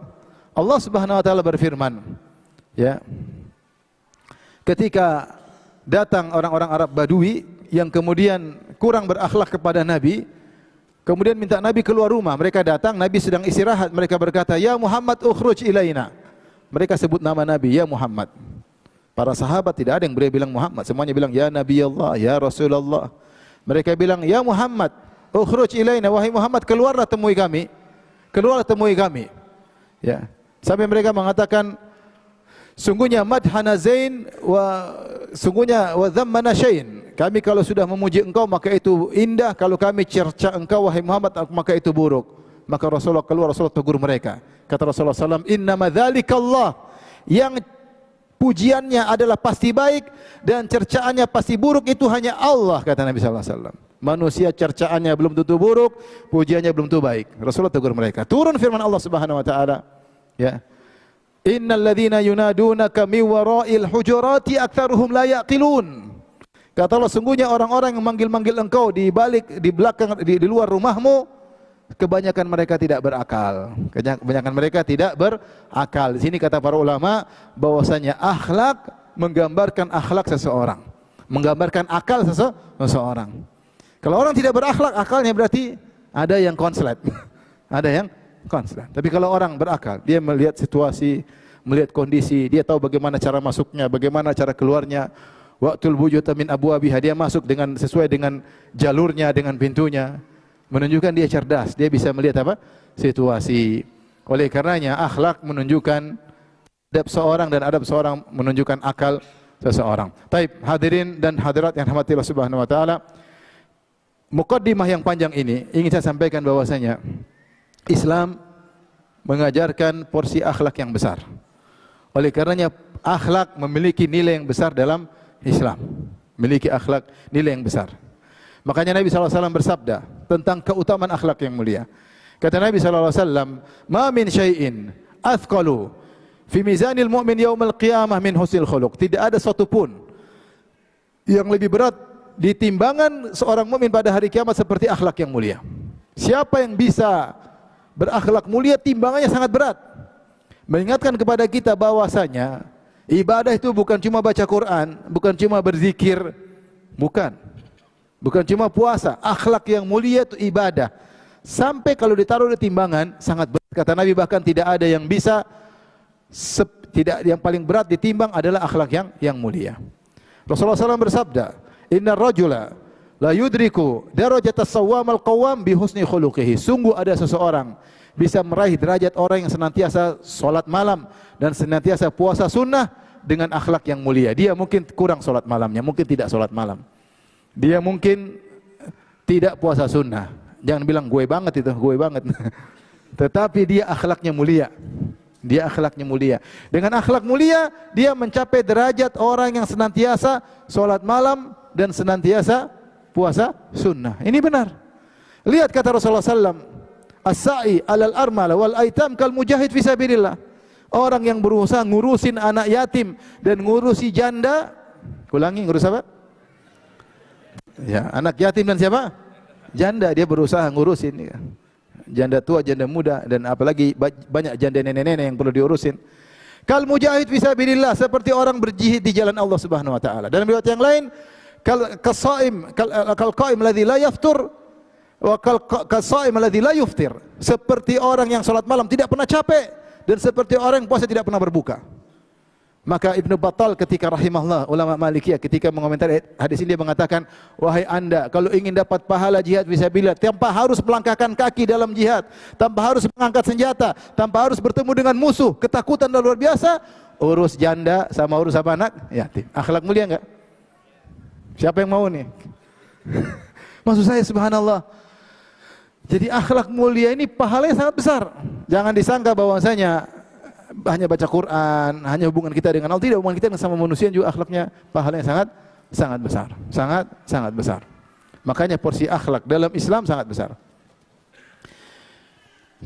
Allah Subhanahu wa taala berfirman, ya. Ketika datang orang-orang Arab Badui yang kemudian kurang berakhlak kepada Nabi, kemudian minta Nabi keluar rumah. Mereka datang, Nabi sedang istirahat. Mereka berkata, "Ya Muhammad, ukhruj ilaina." Mereka sebut nama Nabi, "Ya Muhammad." Para sahabat tidak ada yang boleh bilang Muhammad, semuanya bilang ya Nabi Allah, ya Rasulullah. Mereka bilang, "Ya Muhammad, ukhruj ilaina." Wahai Muhammad, keluarlah temui kami. Keluarlah temui kami. Ya. Sampai mereka mengatakan, sungguhnya madhana zain sungguhnya wa dhammana syain. Kami kalau sudah memuji engkau maka itu indah, kalau kami cerca engkau wahai Muhammad maka itu buruk. Maka Rasulullah keluar, Rasulullah tegur mereka. Kata Rasulullah SAW, "Innama dzalikallah." Yang pujiannya adalah pasti baik dan cercaannya pasti buruk itu hanya Allah, kata Nabi sallallahu alaihi wasallam. Manusia cercaannya belum tentu buruk, pujiannya belum tentu baik. Rasulullah tegur mereka. Turun firman Allah Subhanahu wa taala, ya. Innal ladzina yunadunaka min wara'il hujurati aktsaruhum la yaqilun. Kata Allah, sungguhnya orang-orang yang manggil-manggil engkau di balik, di belakang, di luar rumahmu, kebanyakan mereka tidak berakal. Kebanyakan mereka tidak berakal. Di sini kata para ulama bahwasanya akhlak menggambarkan akhlak seseorang, menggambarkan akal seseorang. Kalau orang tidak berakhlak, akalnya berarti ada yang konslet. Ada yang konslet. Tapi kalau orang berakal, dia melihat situasi, melihat kondisi, dia tahu bagaimana cara masuknya, bagaimana cara keluarnya. Waqtul buyuta min abwabiha, dia masuk dengan sesuai dengan jalurnya, dengan pintunya. Menunjukkan dia cerdas, dia bisa melihat apa? Situasi. Oleh karenanya akhlak menunjukkan adab seorang dan adab seorang menunjukkan akal seseorang. Taib, hadirin dan hadirat yang dirahmati Allah Subhanahu wa taala. Muqaddimah yang panjang ini ingin saya sampaikan bahwasanya Islam mengajarkan porsi akhlak yang besar. Oleh karenanya akhlak memiliki nilai yang besar dalam Islam. Memiliki akhlak nilai yang besar. Makanya Nabi SAW bersabda tentang keutamaan akhlak yang mulia. Kata Nabi SAW, "Ma min syai'in athqalu fi mizanil mu'min yaumal qiyamah min husnil khuluq." Tidak ada satu pun yang lebih berat di timbangan seorang mukmin pada hari kiamat seperti akhlak yang mulia. Siapa yang bisa berakhlak mulia, timbangannya sangat berat. Mengingatkan kepada kita bahwasanya ibadah itu bukan cuma baca Quran, bukan cuma berzikir, bukan. Bukan cuma puasa, akhlak yang mulia itu ibadah. Sampai kalau ditaruh di timbangan sangat berat. Kata Nabi bahkan tidak ada yang bisa yang paling berat ditimbang adalah akhlak yang mulia. Rasulullah SAW bersabda, "Inna rajula la yudriku darajatas sawwamal qawwam bi husni khuluqihi." Sungguh ada seseorang bisa meraih derajat orang yang senantiasa salat malam dan senantiasa puasa sunnah dengan akhlak yang mulia. Dia mungkin kurang salat malamnya, mungkin tidak salat malam. Dia mungkin tidak puasa sunnah. Jangan bilang gue banget itu, gue banget. Tetapi dia akhlaknya mulia. Dia akhlaknya mulia. Dengan akhlak mulia, dia mencapai derajat orang yang senantiasa salat malam dan senantiasa puasa sunnah. Ini benar. Lihat kata Rasulullah SAW, "As-sa'i 'alal armala wal aitam kal mujahid fi sabilillah." Orang yang berusaha ngurusin anak yatim dan ngurusi janda, ulangi, ngurus apa? Ya, anak yatim dan siapa? Janda, dia berusaha ngurusin. Janda tua, janda muda, dan apalagi banyak janda nenek-nenek yang perlu diurusin. Kal mujahid fi sabilillah, seperti orang berjihad di jalan Allah Subhanahu wa taala. Dalam riwayat yang lain, kal qaim alladhi la yaftur wa kal shaim alladhi la yuftir. Seperti orang yang salat malam tidak pernah capek dan seperti orang yang puasa tidak pernah berbuka. Maka Ibnu Battal ketika rahimahullah, ulama Malikiyah, ketika mengomentari hadis ini dia mengatakan, "Wahai Anda, kalau ingin dapat pahala jihad fisabilillah, tanpa harus melangkahkan kaki dalam jihad, tanpa harus mengangkat senjata, tanpa harus bertemu dengan musuh, ketakutan dan luar biasa, urus janda sama urus apa anak yatim." Akhlak mulia enggak? Siapa yang mau nih? Maksud saya subhanallah. Jadi akhlak mulia ini pahalanya sangat besar. Jangan disangka bahwasanya hanya baca Quran, hanya hubungan kita dengan Allah, tidak, hubungan kita dengan sama manusia juga akhlaknya pahalanya sangat besar, sangat besar. Makanya porsi akhlak dalam Islam sangat besar.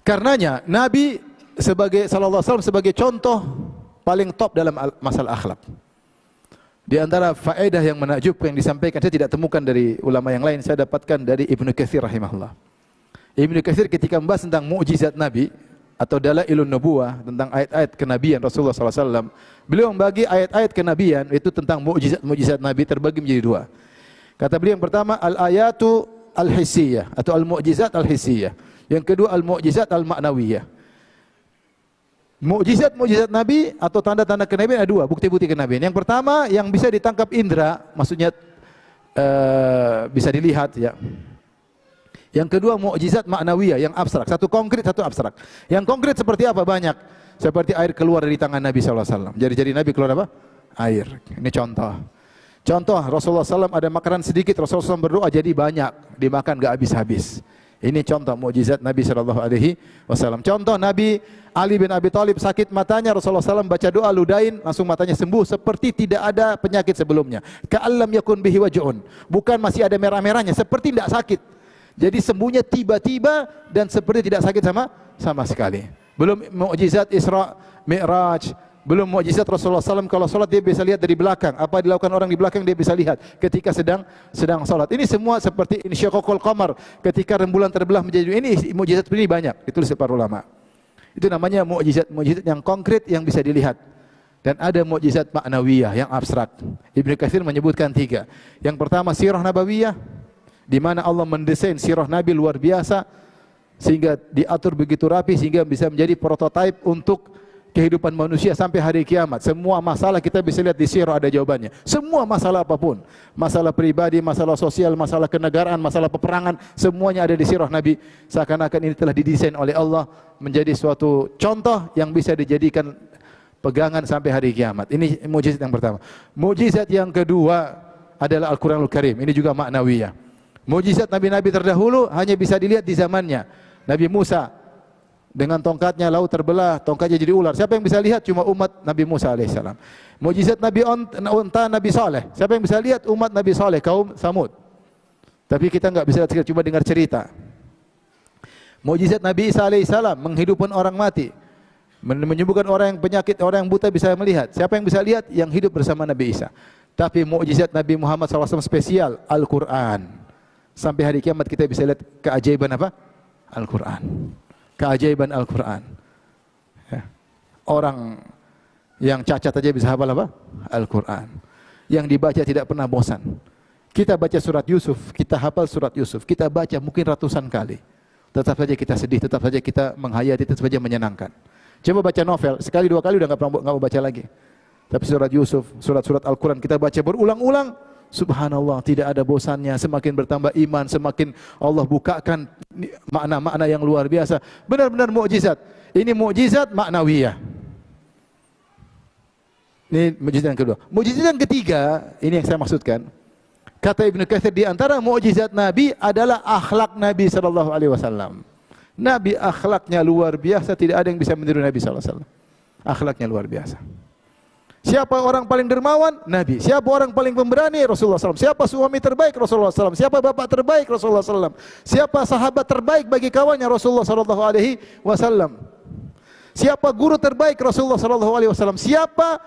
Karenanya Nabi sallallahu alaihi wasallam sebagai contoh paling top dalam masalah akhlak. Di antara faedah yang menakjubkan yang disampaikan saya tidak temukan dari ulama yang lain, saya dapatkan dari Ibnu Katsir rahimahullah. Ibnu Katsir ketika membahas tentang mukjizat Nabi atau dalailun nubuwah, tentang ayat-ayat kenabian Rasulullah SAW, beliau membagi ayat-ayat kenabian itu tentang mukjizat Nabi terbagi menjadi dua. Kata beliau yang pertama al-ayatu al-hissiyah atau al-mukjizat al-hissiyah. Yang kedua al-mukjizat al-ma'nawiyah. Mukjizat Nabi atau tanda-tanda kenabian ada dua, bukti-bukti kenabian. Yang pertama yang bisa ditangkap indera, maksudnya bisa dilihat ya. Yang kedua mukjizat ma'nawiyah yang abstrak, satu konkret, satu abstrak. Yang konkret seperti apa? Banyak. Seperti air keluar dari tangan Nabi SAW. Jari-jari Nabi keluar apa? Air. Ini contoh. Contoh Rasulullah SAW ada makanan sedikit, Rasulullah SAW berdoa jadi banyak, dimakan gak habis-habis. Ini contoh mukjizat Nabi SAW. Contoh Nabi Ali bin Abi Thalib sakit matanya, Rasulullah SAW baca doa ludain, langsung matanya sembuh seperti tidak ada penyakit sebelumnya. Ka'allam yakun bihi waj'un. Bukan masih ada merah-merahnya, seperti tidak sakit. Jadi sembuhnya tiba-tiba dan seperti tidak sakit sama sekali. Belum mukjizat Isra Mi'raj, belum mukjizat Rasulullah SAW kalau salat dia bisa lihat dari belakang. Apa dilakukan orang di belakang dia bisa lihat ketika sedang salat. Ini semua seperti insyiqaqul qamar, ketika rembulan terbelah menjadi dua. Ini mukjizat ini banyak ditulis para ulama. Itu namanya mukjizat yang konkret yang bisa dilihat. Dan ada mukjizat ma'nawiyah yang abstrak. Ibnu Katsir menyebutkan tiga. Yang pertama sirah nabawiyah, di mana Allah mendesain sirah Nabi luar biasa sehingga diatur begitu rapi sehingga bisa menjadi prototipe untuk kehidupan manusia sampai hari kiamat. Semua masalah kita bisa lihat di sirah ada jawabannya. Semua masalah apapun, masalah pribadi, masalah sosial, masalah kenegaraan, masalah peperangan, semuanya ada di sirah Nabi. Seakan-akan ini telah didesain oleh Allah menjadi suatu contoh yang bisa dijadikan pegangan sampai hari kiamat. Ini mukjizat yang pertama. Mukjizat yang kedua adalah Al-Qur'anul Karim. Ini juga ma'nawiyah. Mukjizat nabi-nabi terdahulu hanya bisa dilihat di zamannya. Nabi Musa dengan tongkatnya laut terbelah, tongkatnya jadi ular. Siapa yang bisa lihat? Cuma umat Nabi Musa alaihissalam. Mukjizat Nabi unta Nabi Saleh. Siapa yang bisa lihat? Umat Nabi Saleh, kaum Samud. Tapi kita enggak bisa lihat, cuma dengar cerita. Mukjizat Nabi Isa alaihissalam menghidupkan orang mati, menyembuhkan orang yang penyakit, orang yang buta bisa melihat. Siapa yang bisa lihat? Yang hidup bersama Nabi Isa. Tapi mukjizat Nabi Muhammad SAW spesial, Al-Quran. Sampai hari kiamat kita bisa lihat keajaiban apa? Al-Quran. Keajaiban Al-Quran. Ya. Orang yang cacat aja bisa hafal apa? Al-Quran. Yang dibaca tidak pernah bosan. Kita baca surat Yusuf, kita hafal surat Yusuf. Kita baca mungkin ratusan kali. Tetap saja kita sedih, tetap saja kita menghayati, tetap saja menyenangkan. Coba baca novel, sekali dua kali udah nggak mau baca lagi. Tapi surat Yusuf, surat-surat Al-Quran kita baca berulang-ulang, subhanallah, tidak ada bosannya, semakin bertambah iman, semakin Allah bukakan makna-makna yang luar biasa. Benar-benar mukjizat. Ini mukjizat maknawiyah. Ini mukjizat yang kedua. Mukjizat yang ketiga, ini yang saya maksudkan. Kata Ibnu Katsir, di antara mukjizat Nabi adalah akhlak Nabi sallallahu alaihi wasallam. Nabi akhlaknya luar biasa, tidak ada yang bisa meniru Nabi sallallahu alaihi wasallam. Akhlaknya luar biasa. Siapa orang paling dermawan? Nabi. Siapa orang paling pemberani? Rasulullah SAW. Siapa suami terbaik? Rasulullah SAW. Siapa bapak terbaik? Rasulullah SAW. Siapa sahabat terbaik bagi kawannya? Rasulullah SAW. Siapa guru terbaik? Rasulullah SAW. Siapa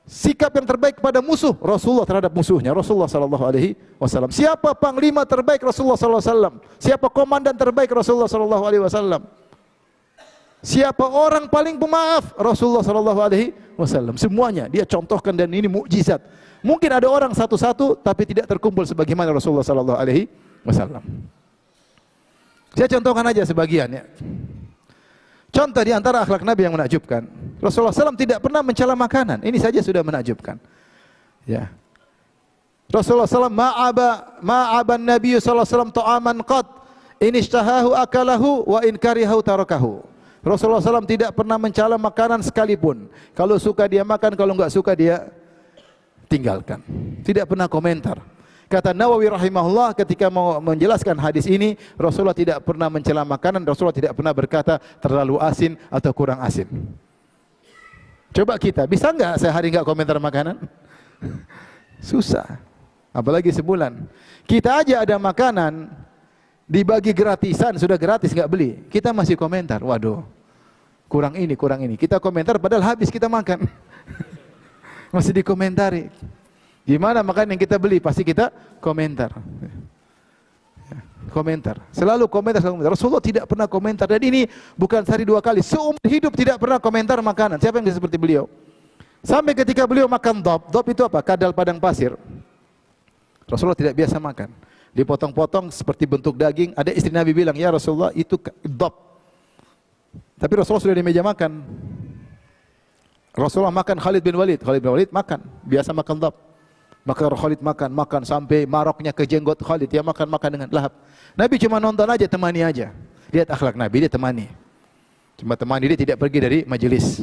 sikap yang terbaik kepada musuh? Rasulullah terhadap musuhnya. Rasulullah SAW. Siapa panglima terbaik? Rasulullah SAW. Siapa komandan terbaik? Rasulullah SAW. Siapa orang paling pemaaf? Rasulullah SAW. Semuanya dia contohkan dan ini mukjizat. Mungkin ada orang satu-satu tapi tidak terkumpul sebagaimana Rasulullah SAW. Saya contohkan aja sebagian ya. Contoh di antara akhlak Nabi yang menakjubkan. Rasulullah SAW tidak pernah mencela makanan. Ini saja sudah menakjubkan. Ya. Rasulullah SAW ma'aban Nabi SAW ta'aman qad in ishtahahu akalahu wa in karihahu tarakahu. Rasulullah SAW tidak pernah mencela makanan sekalipun. Kalau suka dia makan, kalau enggak suka dia tinggalkan. Tidak pernah komentar. Kata Nawawi rahimahullah ketika mau menjelaskan hadis ini, Rasulullah tidak pernah mencela makanan, Rasulullah tidak pernah berkata terlalu asin atau kurang asin. Coba kita, bisa enggak sehari enggak komentar makanan? Susah. Apalagi sebulan. Kita aja ada makanan dibagi gratisan, sudah gratis nggak beli, kita masih komentar, waduh, kurang ini, kurang ini. Kita komentar padahal habis kita makan. Masih dikomentari. Gimana makan yang kita beli? Pasti kita komentar. Komentar. Selalu komentar, selalu komentar. Rasulullah tidak pernah komentar. Dan ini bukan sehari dua kali. Seumur hidup tidak pernah komentar makanan. Siapa yang bisa seperti beliau? Sampai ketika beliau makan dop. Dop itu apa? Kadal padang pasir. Rasulullah tidak biasa makan. Dipotong-potong seperti bentuk daging. Ada istri Nabi bilang, ya Rasulullah itu dop. Tapi Rasulullah sudah di meja makan. Rasulullah makan Khalid bin Walid. Khalid bin Walid makan, biasa makan dop. Maka Khalid makan sampai maroknya ke jenggot Khalid. Dia makan dengan lahap. Nabi cuma nonton aja, temani aja. Lihat akhlak Nabi, dia temani. Cuma temani, dia tidak pergi dari majelis.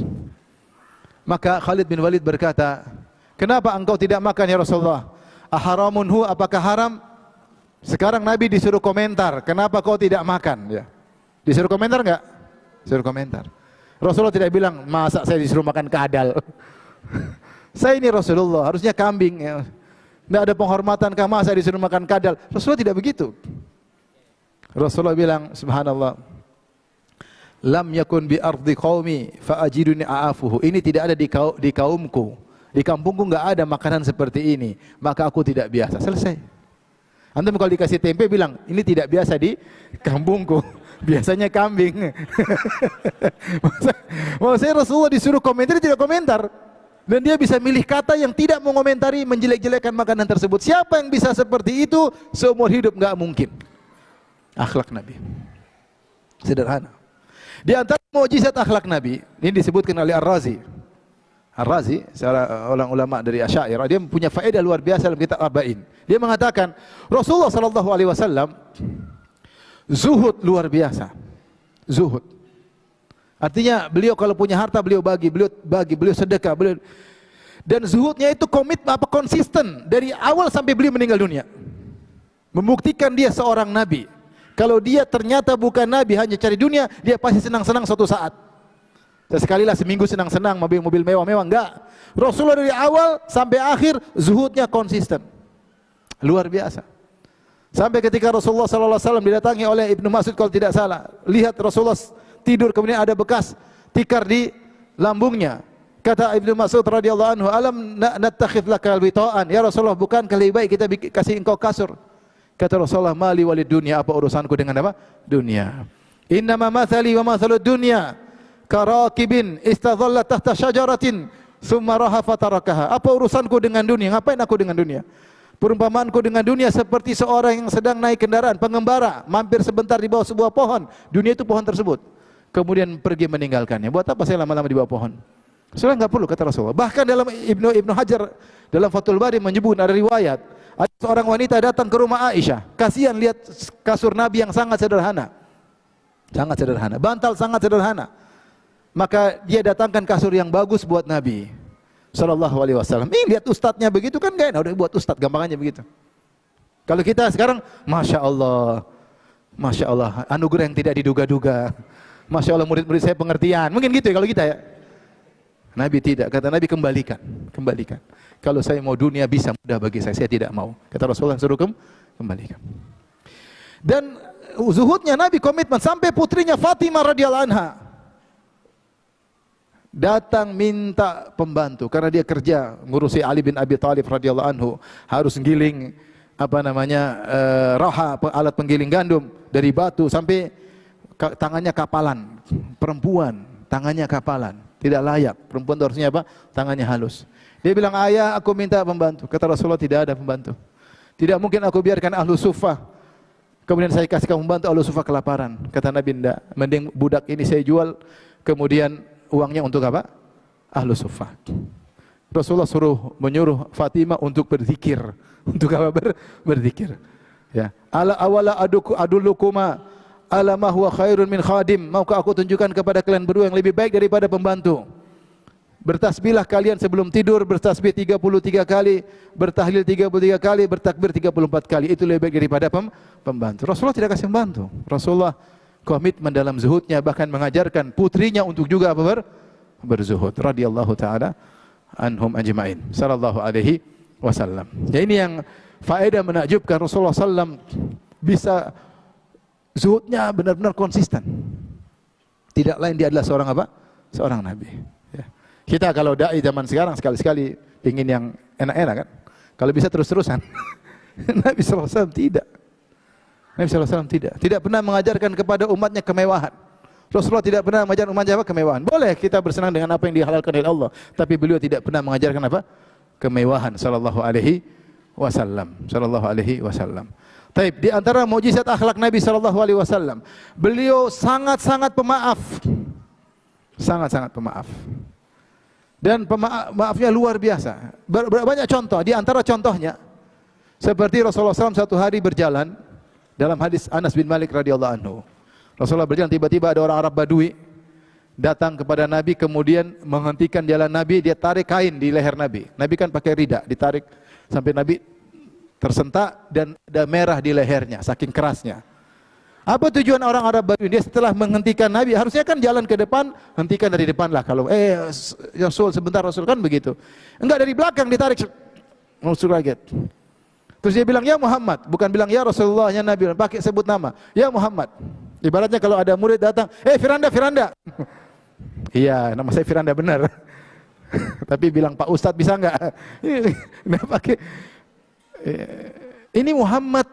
Maka Khalid bin Walid berkata, kenapa engkau tidak makan ya Rasulullah? Aharamun hu, apakah haram? Sekarang Nabi disuruh komentar, kenapa kau tidak makan? Ya. Disuruh komentar enggak? Disuruh komentar. Rasulullah tidak bilang, masa saya disuruh makan kadal? Saya ini Rasulullah, harusnya kambing. Ya. Tidak ada penghormatan, masa saya disuruh makan kadal? Rasulullah tidak begitu. Rasulullah bilang, subhanallah, lam yakun bi ardi qaumi fa ajiduni a'afuhu. Ini tidak ada di kaumku. Di kampungku enggak ada makanan seperti ini, maka aku tidak biasa. Selesai. Antum kalau dikasih tempe bilang, ini tidak biasa di kampungku. Biasanya kambing. Maksudnya Rasulullah disuruh komentar, tidak komentar. Dan dia bisa milih kata yang tidak mengomentari, menjelek-jelekkan makanan tersebut. Siapa yang bisa seperti itu, seumur hidup enggak mungkin. Akhlak Nabi. Sederhana. Di antara mukjizat akhlak Nabi, ini disebutkan oleh Ar-Razi. Ar-Razi, seorang ulama dari Asy'ariyah, dia punya faedah luar biasa dalam kitab Arba'in. Dia mengatakan, Rasulullah sallallahu alaihi wasallam zuhud luar biasa. Zuhud. Artinya beliau kalau punya harta beliau bagi, beliau sedekah, dan zuhudnya itu konsisten dari awal sampai beliau meninggal dunia. Membuktikan dia seorang nabi. Kalau dia ternyata bukan nabi, hanya cari dunia, dia pasti senang-senang suatu saat. Sekali lah seminggu senang-senang mobil mewah-mewah, enggak. Rasulullah dari awal sampai akhir zuhudnya konsisten. Luar biasa. Sampai ketika Rasulullah sallallahu alaihi wasallam didatangi oleh Ibnu Mas'ud kalau tidak salah, lihat Rasulullah tidur kemudian ada bekas tikar di lambungnya. Kata Ibnu Mas'ud radhiyallahu anhu, "Alam nattakhidh laka wita'an?" Ya Rasulullah, bukankah lebih baik kita kasih engkau kasur? Kata Rasulullah, "Mali walid dunya," apa urusanku dengan apa? Dunia. "Innama mathali wa mathalud dunya karakibin istadhalla tahta syajaratin tsumma raha fatarakaha." Apa urusanku dengan dunia? Ngapain aku dengan dunia? Perumpamaanku dengan dunia seperti seorang yang sedang naik kendaraan pengembara, mampir sebentar di bawah sebuah pohon. Dunia itu pohon tersebut. Kemudian pergi meninggalkannya. Buat apa saya lama-lama di bawah pohon? Sudah enggak perlu, kata Rasulullah. Bahkan dalam Ibnu Hajar dalam Fathul Bari menyebut, ada riwayat, ada seorang wanita datang ke rumah Aisyah. Kasihan lihat kasur Nabi yang sangat sederhana. Sangat sederhana. Bantal sangat sederhana. Maka dia datangkan kasur yang bagus buat Nabi sallallahu alaihi wasallam. Lihat ustadznya begitu kan enggak enak, udah buat ustadz gampangannya begitu. Kalau kita sekarang, Masya Allah, anugerah yang tidak diduga-duga. Masya Allah, murid-murid saya pengertian. Mungkin gitu ya kalau kita ya. Nabi tidak, kata Nabi, kembalikan. Kalau saya mau dunia bisa mudah bagi saya tidak mau. Kata Rasulullah, suruh kembalikan. Dan zuhudnya Nabi komitmen sampai putrinya Fatimah radhiyallahu anha datang minta pembantu karena dia kerja ngurusi Ali bin Abi Thalib radhiyallahu anhu, harus giling raha, alat penggiling gandum dari batu sampai tangannya kapalan. Perempuan tangannya kapalan. Tidak layak. Perempuan itu harusnya apa? Tangannya halus. Dia bilang, "Ayah, aku minta pembantu." Kata Rasulullah, tidak ada pembantu. Tidak mungkin aku biarkan ahlu suffah, kemudian saya kasih kamu pembantu, ahlu suffah kelaparan. Kata Nabi, tidak. Mending budak ini saya jual, kemudian uangnya untuk apa? Ahlu suffah. Rasulullah menyuruh Fatimah untuk berzikir. Untuk apa? Berzikir. Ya. Ala awala adulukuma ala ma huwa khairun min khadim. Maukah aku tunjukkan kepada kalian berdua yang lebih baik daripada pembantu? Bertasbihlah kalian sebelum tidur, bertasbih 33 kali, bertahlil 33 kali, bertakbir 34 kali. Itu lebih baik daripada pembantu. Rasulullah tidak kasih pembantu. Rasulullah komitmen dalam zuhudnya, bahkan mengajarkan putrinya untuk juga berzuhud. Radhiyallahu taala anhum ajma'in. Sallallahu alaihi wasallam. Ya, ini yang faedah menakjubkan. Rasulullah sallam bisa zuhudnya benar-benar konsisten. Tidak lain dia adalah seorang apa? Seorang nabi. Ya. Kita kalau dai zaman sekarang sekali-sekali ingin yang enak-enak kan? Kalau bisa terus-terusan. Nabi SAW tidak. Nabi SAW tidak. Tidak pernah mengajarkan kepada umatnya kemewahan. Rasulullah tidak pernah mengajarkan umatnya apa? Kemewahan. Boleh kita bersenang dengan apa yang dihalalkan oleh Allah, tapi beliau tidak pernah mengajarkan apa? Kemewahan. Sallallahu alaihi wasallam. Sallallahu alaihi wasallam. Taib, di antara mukjizat akhlak Nabi sallallahu alaihi wasallam, beliau sangat-sangat pemaaf. Sangat-sangat pemaaf. Dan maafnya luar biasa. Banyak contoh, di antara contohnya seperti Rasulullah SAW satu hari berjalan, dalam hadis Anas bin Malik radhiyallahu anhu. Rasulullah berjalan, tiba-tiba ada orang Arab Badui datang kepada Nabi, kemudian menghentikan jalan Nabi, dia tarik kain di leher Nabi. Nabi kan pakai rida, ditarik sampai Nabi tersentak dan ada merah di lehernya, saking kerasnya. Apa tujuan orang Arab Badui? Dia setelah menghentikan Nabi, harusnya kan jalan ke depan, hentikan dari depan lah. Kalau Rasul sebentar, Rasul kan begitu. Enggak, dari belakang ditarik. Rasul kaget. Terus dia bilang, "Ya Muhammad," bukan bilang ya Rasulullah, ya Nabi, pakai sebut nama. "Ya Muhammad." Ibaratnya kalau ada murid datang, Firanda, Firanda." Iya, nama saya Firanda benar. Tapi bilang Pak Ustadz bisa enggak? Ini pakai ini Muhammad.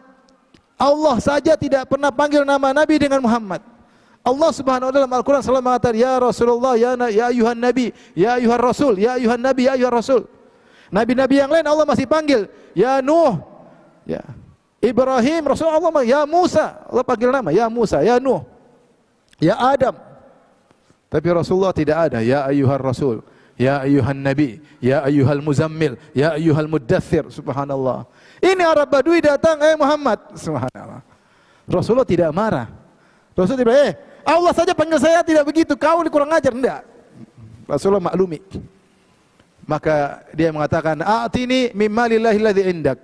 Allah saja tidak pernah panggil nama Nabi dengan Muhammad. Allah Subhanahu wa taala dalam Al-Qur'an selalu mengatakan, "Ya Rasulullah, ya ayuhan Nabi, ya ayuhan Rasul, ya ayuhan Nabi, ya ayuhan Rasul." Nabi-nabi yang lain Allah masih panggil, "Ya Nuh, ya Ibrahim." Rasulullah, "Ya Musa." Allah panggil nama, "Ya Musa, ya Nuh, ya Adam." Tapi Rasulullah tidak ada, "Ya ayuhan Rasul, ya ayuhan Nabi, ya ayuhal Muzammil, ya ayuhal Muddathir." Subhanallah. Ini Arab Badui datang, Muhammad. Subhanallah. Rasulullah tidak marah. Rasul tidak, Allah saja panggil saya tidak begitu, kau ini kurang ajar. Enggak. Rasulullah maklumi. Maka dia mengatakan, "A'tini mimma lillahi alladhi indak."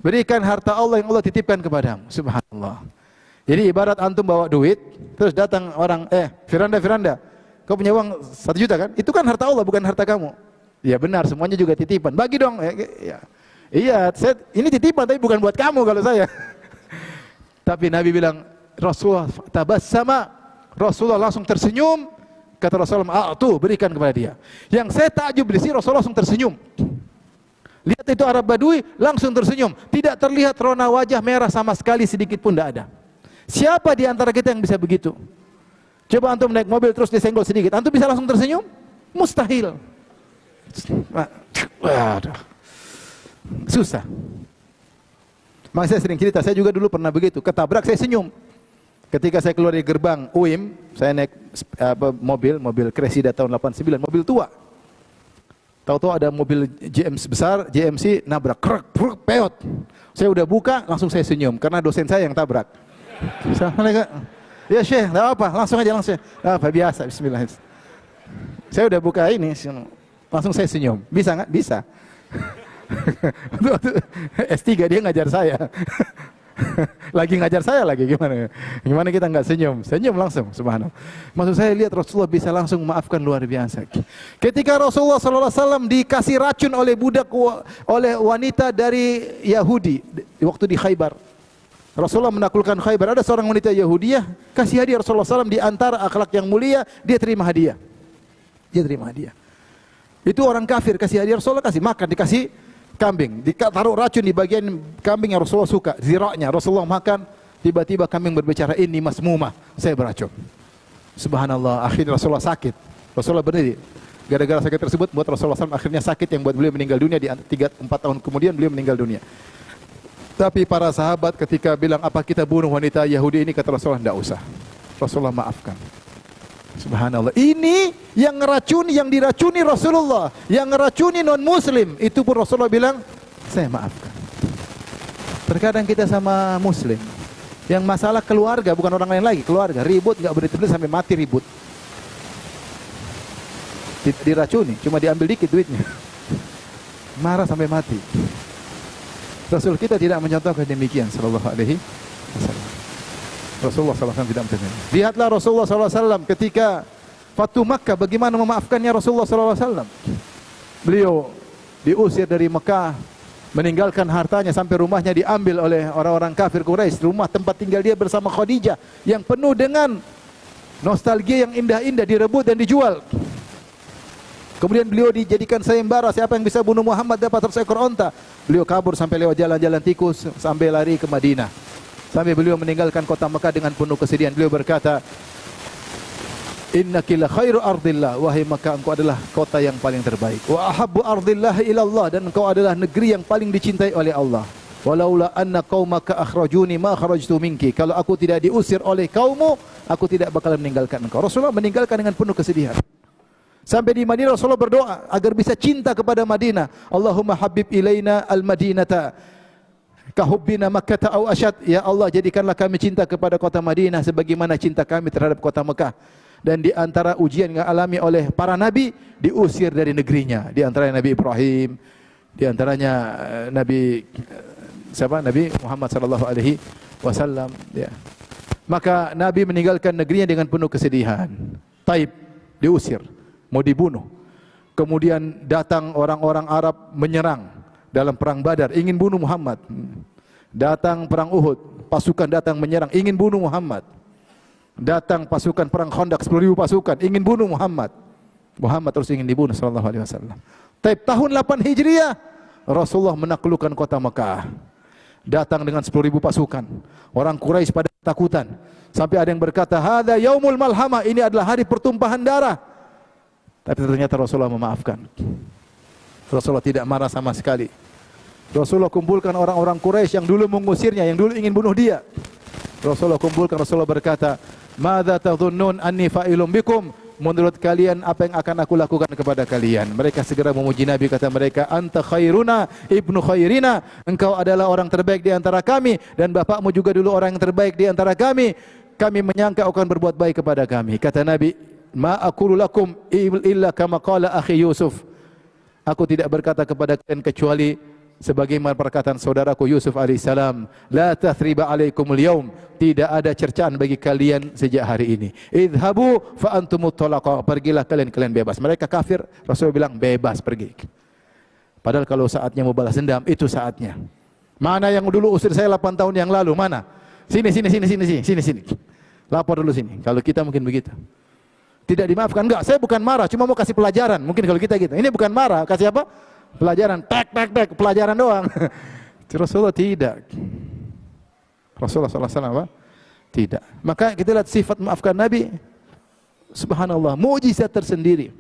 Berikan harta Allah yang Allah titipkan kepadamu. Subhanallah. Jadi ibarat antum bawa duit, terus datang orang, Firanda, Firanda, kau punya uang 1 juta kan? Itu kan harta Allah, bukan harta kamu. Ya benar, semuanya juga titipan. Bagi dong. Iya, ini titipan tapi bukan buat kamu kalau saya. Tapi Nabi bilang, Rasulullah tabassama, Rasulullah langsung tersenyum, Kata Rasulullah, tuh berikan kepada dia. Yang saya takjub di sini, Rasulullah langsung tersenyum. Lihat itu Arab Badui, langsung tersenyum. Tidak terlihat rona wajah merah sama sekali, sedikit pun tidak ada. Siapa di antara kita yang bisa begitu? Coba antum naik mobil terus disenggol sedikit, antum bisa langsung tersenyum? Mustahil. Waduh. Susah. Makanya saya sering cerita, saya juga dulu pernah begitu. Ketabrak saya senyum. Ketika saya keluar dari gerbang UIM, saya naik mobil Cressida tahun 89, mobil tua. Tahu-tahu ada mobil GMC nabrak, krek, peot. Saya udah buka, langsung saya senyum karena dosen saya yang tabrak. Assalamualaikum. Ya Syekh, enggak apa, langsung aja. Apa biasa, bismillah. Saya udah buka ini, langsung saya senyum. Bisa enggak? Bisa. S3 dia ngajar saya. Lagi ngajar saya lagi, gimana kita nggak senyum langsung, subhanallah. Maksud saya, lihat Rasulullah bisa langsung memaafkan, luar biasa. Ketika Rasulullah SAW dikasih racun oleh oleh wanita dari Yahudi waktu di Khaybar, Rasulullah menaklukkan Khaybar, ada seorang wanita Yahudiyah kasih hadiah Rasulullah SAW. Di antara akhlak yang mulia, dia terima hadiah. Itu orang kafir kasih hadiah, Rasulullah kasih makan, dikasih kambing, ditaruh racun di bagian kambing yang Rasulullah suka, ziraknya. Rasulullah makan, tiba-tiba kambing berbicara, ini masmumah, saya beracun. Subhanallah, akhirnya Rasulullah sakit. Rasulullah berdiri. Gara-gara sakit tersebut buat Rasulullah SAW akhirnya sakit yang buat beliau meninggal dunia. Di 3-4 tahun kemudian beliau meninggal dunia. Tapi para sahabat ketika bilang, apa kita bunuh wanita Yahudi ini? Kata Rasulullah, tidak usah. Rasulullah maafkan. Subhanallah. Ini yang diracuni Rasulullah, yang ngeracuni non muslim, itu pun Rasulullah bilang, saya maafkan. Terkadang kita sama muslim yang masalah keluarga, bukan orang lain lagi, keluarga ribut, nggak berhenti sampai mati ribut. Diracuni, cuma diambil dikit duitnya. Marah sampai mati. Rasul kita tidak mencontohkan demikian, sallallahu alaihi wasallam. Rasulullah SAW tidak mencontohkan. Lihatlah Rasulullah SAW ketika Fatu Makkah, bagaimana memaafkannya Rasulullah SAW. Beliau diusir dari Mekah, meninggalkan hartanya sampai rumahnya diambil oleh orang-orang kafir Quraisy. Rumah tempat tinggal dia bersama Khadijah yang penuh dengan nostalgia yang indah-indah, direbut dan dijual. Kemudian beliau dijadikan sayembara, siapa yang bisa bunuh Muhammad dapat 100 ekor onta. Beliau kabur sampai lewat jalan-jalan tikus sampai lari ke Madinah. Sampai beliau meninggalkan kota Mekah dengan penuh kesedihan. Beliau berkata, innaki la khairu ardillah, wahai Mekah, engkau adalah kota yang paling terbaik. Wa ahabbu ardillah ilallah, dan engkau adalah negeri yang paling dicintai oleh Allah. Walaula anna qaumaka akhrajuni ma kharajtu minki, kalau aku tidak diusir oleh kaummu, aku tidak bakalan meninggalkan engkau. Rasulullah meninggalkan dengan penuh kesedihan. Sampai di Madinah Rasulullah berdoa agar bisa cinta kepada Madinah. Allahumma habib ilaina al-Madinata kahubbina Makkah au asyad. Ya Allah, jadikanlah kami cinta kepada kota Madinah sebagaimana cinta kami terhadap kota Mekah. Dan di antara ujian yang alami oleh para nabi, diusir dari negerinya. Di antaranya Nabi Ibrahim, di antaranya Nabi Muhammad sallallahu alaihi wasallam, ya. Maka Nabi meninggalkan negerinya dengan penuh kesedihan. Taib diusir, mau dibunuh. Kemudian datang orang-orang Arab menyerang dalam perang Badar, ingin bunuh Muhammad. Datang perang Uhud, pasukan datang menyerang, ingin bunuh Muhammad. Datang pasukan perang Khandaq, 10.000 pasukan, ingin bunuh Muhammad. Muhammad terus ingin dibunuh sallallahu alaihi wasallam. Tapi tahun 8 Hijriah, Rasulullah menaklukkan kota Mekah. Datang dengan 10.000 pasukan. Orang Quraisy pada ketakutan. Sampai ada yang berkata, hadza yaumul malhamah, ini adalah hari pertumpahan darah. Tapi ternyata Rasulullah memaafkan. Rasulullah tidak marah sama sekali. Rasulullah kumpulkan orang-orang Quraisy yang dulu mengusirnya, yang dulu ingin bunuh dia. Rasulullah kumpulkan, Rasulullah berkata, "Madza tadhunnun anni fa'ilun bikum?" Menurut kalian apa yang akan aku lakukan kepada kalian? Mereka segera memuji Nabi, kata mereka, "Anta khairuna ibnu khairina." Engkau adalah orang terbaik di antara kami dan bapakmu juga dulu orang yang terbaik di antara kami. Kami menyangka akan berbuat baik kepada kami. Kata Nabi, "Ma aqulu lakum illa kama qala akhi Yusuf." Aku tidak berkata kepada kalian kecuali sebagaimana perkataan saudaraku Yusuf alaihissalam, la tathriba alaikumul yaum, tidak ada cercaan bagi kalian sejak hari ini. Idhabu fa antumut talaqa, pergilah kalian bebas. Mereka kafir, Rasul bilang bebas pergi. Padahal kalau saatnya mau balas dendam, itu saatnya. Mana yang dulu usir saya 8 tahun yang lalu, mana? Sini. Lapor dulu sini. Kalau kita mungkin begitu. Tidak dimaafkan. Enggak, saya bukan marah, cuma mau kasih pelajaran. Mungkin kalau kita gitu. Ini bukan marah, kasih apa? Pelajaran. Tek, pelajaran doang. Rasulullah tidak. Rasulullah SAW apa? Tidak. Maka kita lihat sifat maafkan Nabi. Subhanallah, mukjizat tersendiri.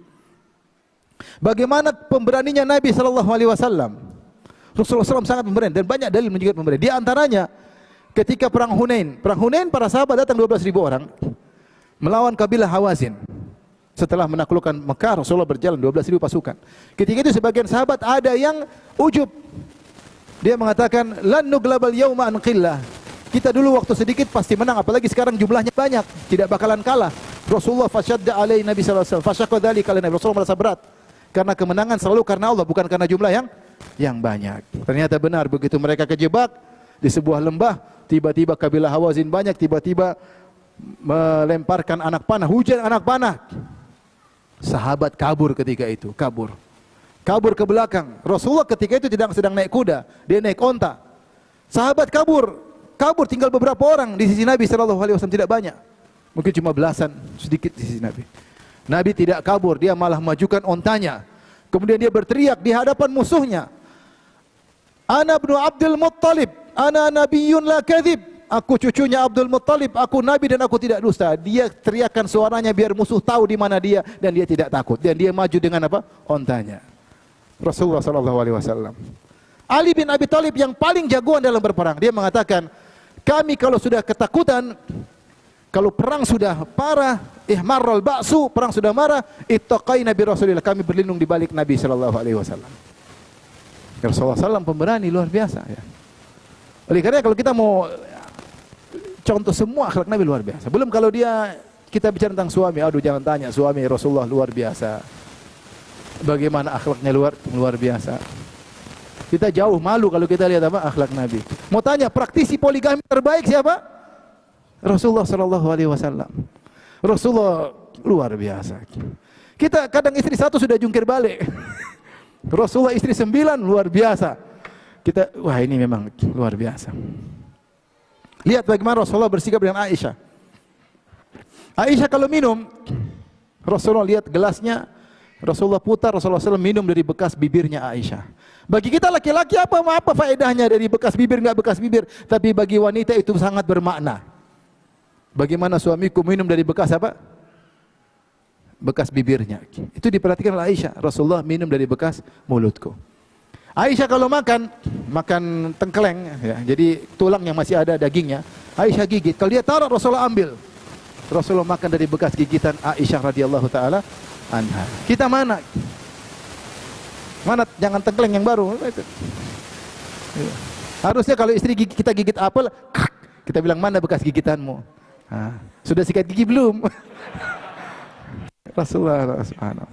Bagaimana pemberaninya Nabi SAW? Rasulullah SAW sangat pemberani dan banyak dalil menunjukkan pemberani. Di antaranya ketika perang Hunain. Perang Hunain para sahabat datang 12.000 orang melawan kabilah Hawazin. Setelah menaklukkan Mekah, Rasulullah berjalan 12.000 pasukan. Ketika itu sebagian sahabat ada yang ujub. Dia mengatakan, "Lan nuglabal yauma an qillah." Kita dulu waktu sedikit pasti menang, apalagi sekarang jumlahnya banyak, tidak bakalan kalah. Rasulullah fasyadda alai Nabi sallallahu alaihi wasallam, fasyaqqa dzalika alai Nabi. Rasulullah merasa berat. Karena kemenangan selalu karena Allah, bukan karena jumlah yang banyak. Ternyata benar, begitu mereka kejebak di sebuah lembah, tiba-tiba kabilah Hawazin banyak, tiba-tiba melemparkan anak panah, hujan anak panah. Sahabat kabur ketika itu, kabur ke belakang. Rasulullah ketika itu sedang naik kuda, dia naik onta. Sahabat kabur tinggal beberapa orang di sisi Nabi SAW, tidak banyak. Mungkin cuma belasan, sedikit di sisi Nabi. Nabi tidak kabur, dia malah majukan ontanya. Kemudian dia berteriak di hadapan musuhnya, "Ana ibnu Abdul Muttalib, ana nabiyyun la kadzib." Aku cucunya Abdul Muttalib, aku nabi dan aku tidak dusta. Dia teriakkan suaranya biar musuh tahu di mana dia dan dia tidak takut. Dan dia maju dengan apa? Ontanya. Rasulullah SAW. Ali bin Abi Thalib yang paling jagoan dalam berperang, dia mengatakan, kami kalau sudah ketakutan, kalau perang sudah parah, ihmarral ba'su, perang sudah marah, ittaqaina bi Rasulillah, kami berlindung di balik Nabi SAW. Rasulullah SAW pemberani luar biasa ya. Oleh karena kalau kita mau contoh semua akhlak Nabi luar biasa. Belum kalau kita bicara tentang suami, aduh jangan tanya, suami Rasulullah luar biasa. Bagaimana akhlaknya luar biasa. Kita jauh malu kalau kita lihat apa akhlak Nabi. Mau tanya, praktisi poligami terbaik siapa? Rasulullah SAW. Rasulullah luar biasa. Kita kadang istri satu sudah jungkir balik. Rasulullah istri 9 luar biasa. Kita, wah ini memang luar biasa. Lihat bagaimana Rasulullah bersikap dengan Aisyah. Aisyah kalau minum, Rasulullah lihat gelasnya, Rasulullah putar, Rasulullah SAW minum dari bekas bibirnya Aisyah. Bagi kita laki-laki apa faedahnya dari bekas bibir nggak bekas bibir, tapi bagi wanita itu sangat bermakna. Bagaimana suamiku minum dari bekas apa? Bekas bibirnya. Itu diperhatikan oleh Aisyah. Rasulullah minum dari bekas mulutku. Aisyah kalau makan tengkleng, ya, jadi tulang yang masih ada dagingnya, Aisyah gigit. Kalau dia taruh, Rasulullah ambil. Rasulullah makan dari bekas gigitan Aisyah radhiyallahu taala anha. Kita mana? Mana jangan tengkleng yang baru. Harusnya kalau istri kita gigit apel, kita bilang mana bekas gigitanmu? Sudah sikat gigi belum? Rasulullah subhanahu.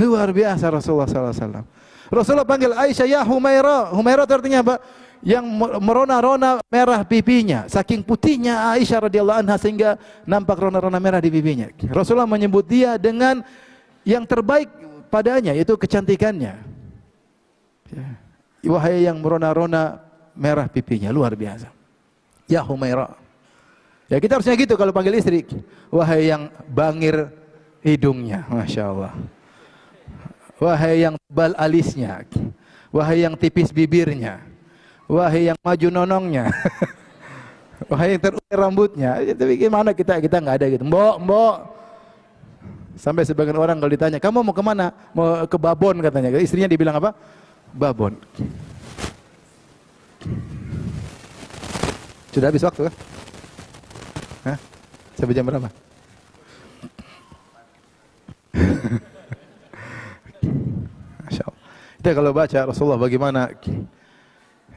Luar biasa Rasulullah SAW. Rasulullah panggil Aisyah, ya Humairah. Humairah itu artinya apa? Yang merona-rona merah pipinya. Saking putihnya Aisyah radhiyallahu anha sehingga nampak rona-rona merah di pipinya. Rasulullah menyebut dia dengan yang terbaik padanya, yaitu kecantikannya. Wahai yang merona-rona merah pipinya, luar biasa. Ya Humairah. Ya kita harusnya gitu kalau panggil istri. Wahai yang bangir hidungnya, Masya Allah. Wahai yang tebal alisnya. Wahai yang tipis bibirnya. Wahai yang maju nonongnya. Wahai yang terurai rambutnya. Tapi gimana kita nggak ada gitu. Mbok. Sampai sebagian orang kalau ditanya, kamu mau kemana? Mau ke Babon katanya. Istrinya dibilang apa? Babon. Sudah habis waktu kan? Hah? Sampai jam berapa? Masya Allah. Kita kalau baca Rasulullah bagaimana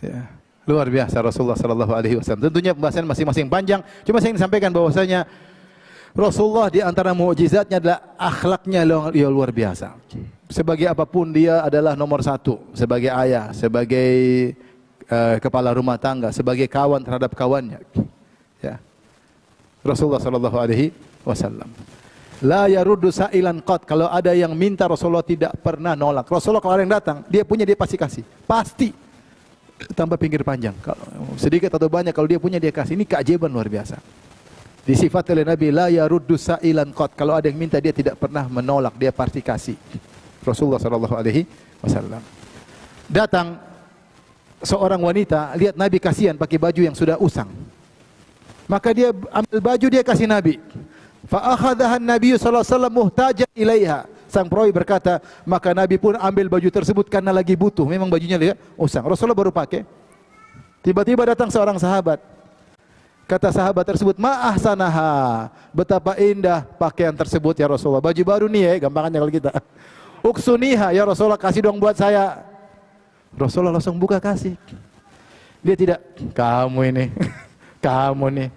ya, luar biasa Rasulullah sallallahu alaihi wasallam. Tentunya pembahasan masing-masing panjang. Cuma saya ingin sampaikan bahwasanya Rasulullah di antara mukjizatnya adalah akhlaknya yang luar biasa. Sebagai apapun dia adalah nomor satu. Sebagai ayah, sebagai kepala rumah tangga, sebagai kawan terhadap kawannya. Ya. Rasulullah sallallahu alaihi wasallam. La yaruddu sa'ilan qat. Kalau ada yang minta, Rasulullah tidak pernah nolak. Rasulullah kalau ada yang datang, dia punya dia pasti kasih. Pasti. Tambah pinggir panjang. Kalau sedikit atau banyak kalau dia punya dia kasih. Ini keajaiban luar biasa. Disifat oleh Nabi la yaruddu sa'ilan qat. Kalau ada yang minta dia tidak pernah menolak, dia pasti kasih. Rasulullah sallallahu alaihi wasallam. Datang seorang wanita, lihat Nabi kasihan pakai baju yang sudah usang. Maka dia ambil baju, dia kasih Nabi. Fa akhadhaha an-nabiy sallallahu alaihi wasallam muhtajan ilaiha. Sang perawi berkata, maka Nabi pun ambil baju tersebut karena lagi butuh. Memang bajunya lihat usang. Rasulullah baru pakai. Tiba-tiba datang seorang sahabat. Kata sahabat tersebut, ma ahsanaha. Betapa indah pakaian tersebut ya Rasulullah. Baju baru nih ya, gampangannya kalau kita. Uksuniha ya Rasulullah, kasih dong buat saya. Rasulullah langsung buka kasih. Dia tidak, kamu ini, kamu nih.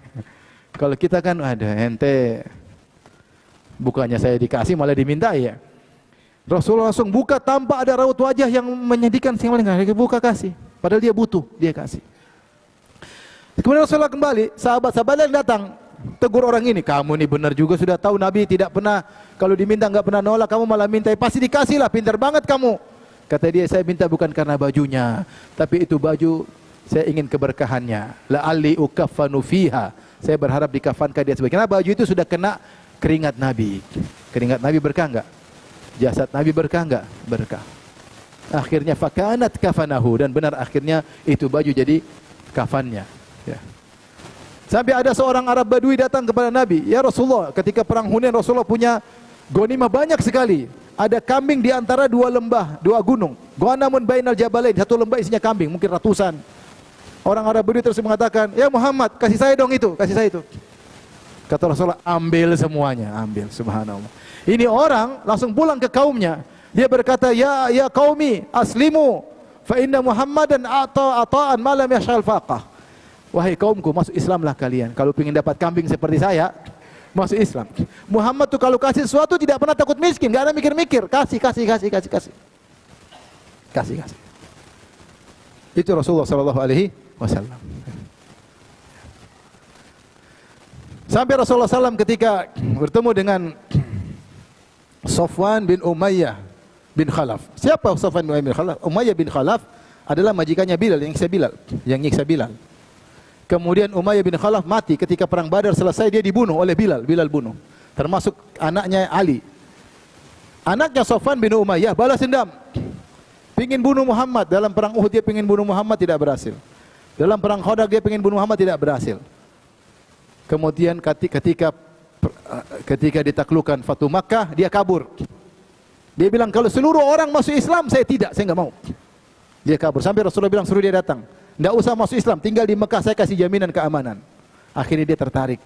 Kalau kita kan ada ente, bukannya saya dikasih malah dimintai ya. Rasulullah langsung buka tanpa ada raut wajah yang menyedihkan. Dia buka kasih, padahal dia butuh, dia kasih. Kemudian Rasulullah kembali, sahabat-sahabat yang datang tegur orang ini, kamu ini benar juga, sudah tahu Nabi tidak pernah, kalau diminta enggak pernah nolak, kamu malah minta, pasti dikasih lah, pintar banget kamu. Kata dia, saya minta bukan karena bajunya, tapi itu baju saya ingin keberkahannya. La'alli ukaffanu fiha. Saya berharap dikafankan dia sebagai. Karena baju itu sudah kena keringat Nabi. Keringat Nabi berkah enggak? Jasad Nabi berkah enggak? Berkah. Akhirnya fakanat kafanahu, dan benar akhirnya itu baju jadi kafannya. Ya. Sampai ada seorang Arab Badui datang kepada Nabi, ya Rasulullah, ketika perang Hunain Rasulullah punya ghanimah banyak sekali. Ada kambing di antara dua lembah, dua gunung. Ghanamun bainal jabalain, satu lembah isinya kambing, mungkin ratusan. Orang Arab Badui terus mengatakan, ya Muhammad, kasih saya dong itu, kasih saya itu. Kata Rasulullah, ambil semuanya, ambil, subhanallah. Ini orang langsung pulang ke kaumnya. Dia berkata, ya qaumi, aslimu, fa inna Muhammadan ata'an ma lam yashal faqah. Wahai kaumku, masuk Islamlah kalian. Kalau ingin dapat kambing seperti saya, masuk Islam. Muhammad tuh kalau kasih sesuatu tidak pernah takut miskin, enggak ada mikir-mikir, kasih. Itu Rasulullah sallallahu alaihi wasallam. Sampai Rasulullah SAW ketika bertemu dengan Safwan bin Umayyah bin Khalaf. Siapa Safwan bin Umayyah bin Khalaf? Umayyah bin Khalaf adalah majikannya Bilal, yang nyiksa Bilal. Kemudian Umayyah bin Khalaf mati ketika perang Badar selesai, dia dibunuh oleh Bilal. Bilal bunuh. Termasuk anaknya Ali. Anaknya Safwan bin Umayyah balas dendam. Pingin bunuh Muhammad. Dalam perang Uhud dia pingin bunuh Muhammad, tidak berhasil. Dalam perang Khandaq dia pingin bunuh Muhammad, tidak berhasil. Kemudian ketika ditaklukkan Fatu Makkah, dia kabur. Dia bilang, kalau seluruh orang masuk Islam, saya tidak, saya enggak mau. Dia kabur. Sampai Rasulullah bilang, suruh dia datang. Tidak usah masuk Islam, tinggal di Mekah, saya kasih jaminan keamanan. Akhirnya dia tertarik.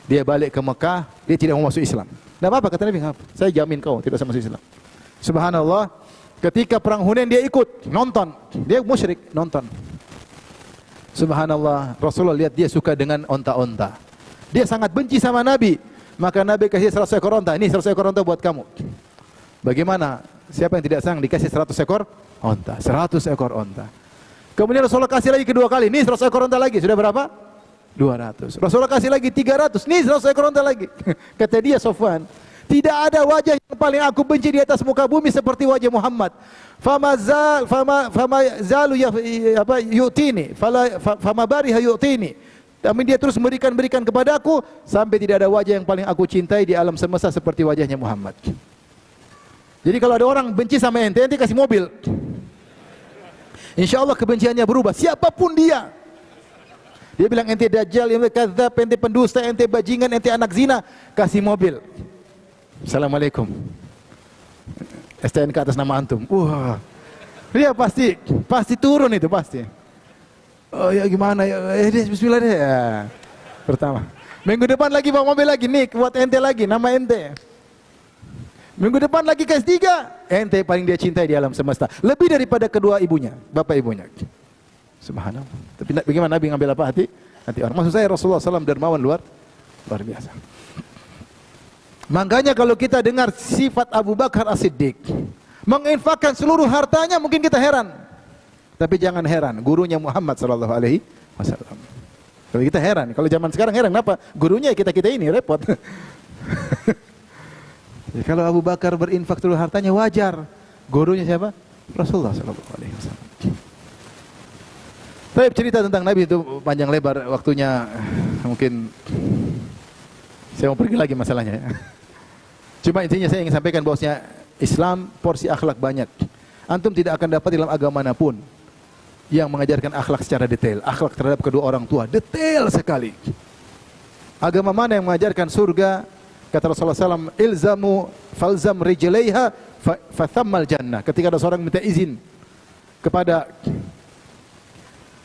Dia balik ke Mekah, dia tidak mau masuk Islam. Tidak apa-apa, kata Nabi, saya jamin kau tidak usah masuk Islam. Subhanallah, ketika perang Hunain dia ikut, nonton. Dia musyrik, nonton. Subhanallah, Rasulullah lihat dia suka dengan onta-onta. Dia sangat benci sama Nabi. Maka Nabi kasih 100 ekor onta. Ini 100 ekor onta buat kamu. Bagaimana? Siapa yang tidak senang dikasih 100 ekor onta? 100 ekor onta. Kemudian Rasulullah kasih lagi kedua kali. Nih 100 ekor onta lagi. Sudah berapa? 200. Rasulullah kasih lagi 300. Nih 100 ekor onta lagi. Kata dia Safwan, tidak ada wajah yang paling aku benci di atas muka bumi seperti wajah Muhammad. Fama zalu yu'tini, fama bariha yu'tini. Tapi dia terus berikan kepadaku sampai tidak ada wajah yang paling aku cintai di alam semesta seperti wajahnya Muhammad. Jadi kalau ada orang benci sama ente kasih mobil. Insya Allah kebenciannya berubah, siapapun dia. Dia bilang ente dajjal, ente kadzab, ente pendusta, ente bajingan, ente anak zina, kasih mobil. Assalamualaikum. STNK atas nama antum. Wah, dia pasti turun itu pasti. Oh ya gimana ya? Bismillah deh. Ya. Pertama. Minggu depan lagi bawa mobil lagi nih, buat ente lagi, nama ente. Minggu depan lagi kasih 3. Ente paling dia cintai di alam semesta, lebih daripada kedua ibunya, bapak ibunya. Subhanallah. Tapi bagaimana Nabi ngambil apa hati orang? Maksud saya Rasulullah SAW dermawan luar biasa. Makanya kalau kita dengar sifat Abu Bakar As-Siddiq menginfakkan seluruh hartanya, mungkin kita heran. Tapi jangan heran, gurunya Muhammad sallallahu alaihi wasallam. Kalau kita heran, kalau zaman sekarang heran kenapa? Gurunya kita ini repot. Jadi kalau Abu Bakar berinfak seluruh hartanya wajar. Gurunya siapa? Rasulullah sallallahu alaihi wasallam. Tapi cerita tentang Nabi itu panjang lebar, waktunya mungkin Saya mau pergi lagi masalahnya. Cuma intinya saya ingin sampaikan bahwasanya Islam porsi akhlak banyak. Antum tidak akan dapat dalam agama manapun yang mengajarkan akhlak secara detail. Akhlak terhadap kedua orang tua detail sekali. Agama mana yang mengajarkan surga? Kata Rasulullah SAW, ilzamu falzam rijlaiha fathammal jannah. Ketika ada seorang minta izin kepada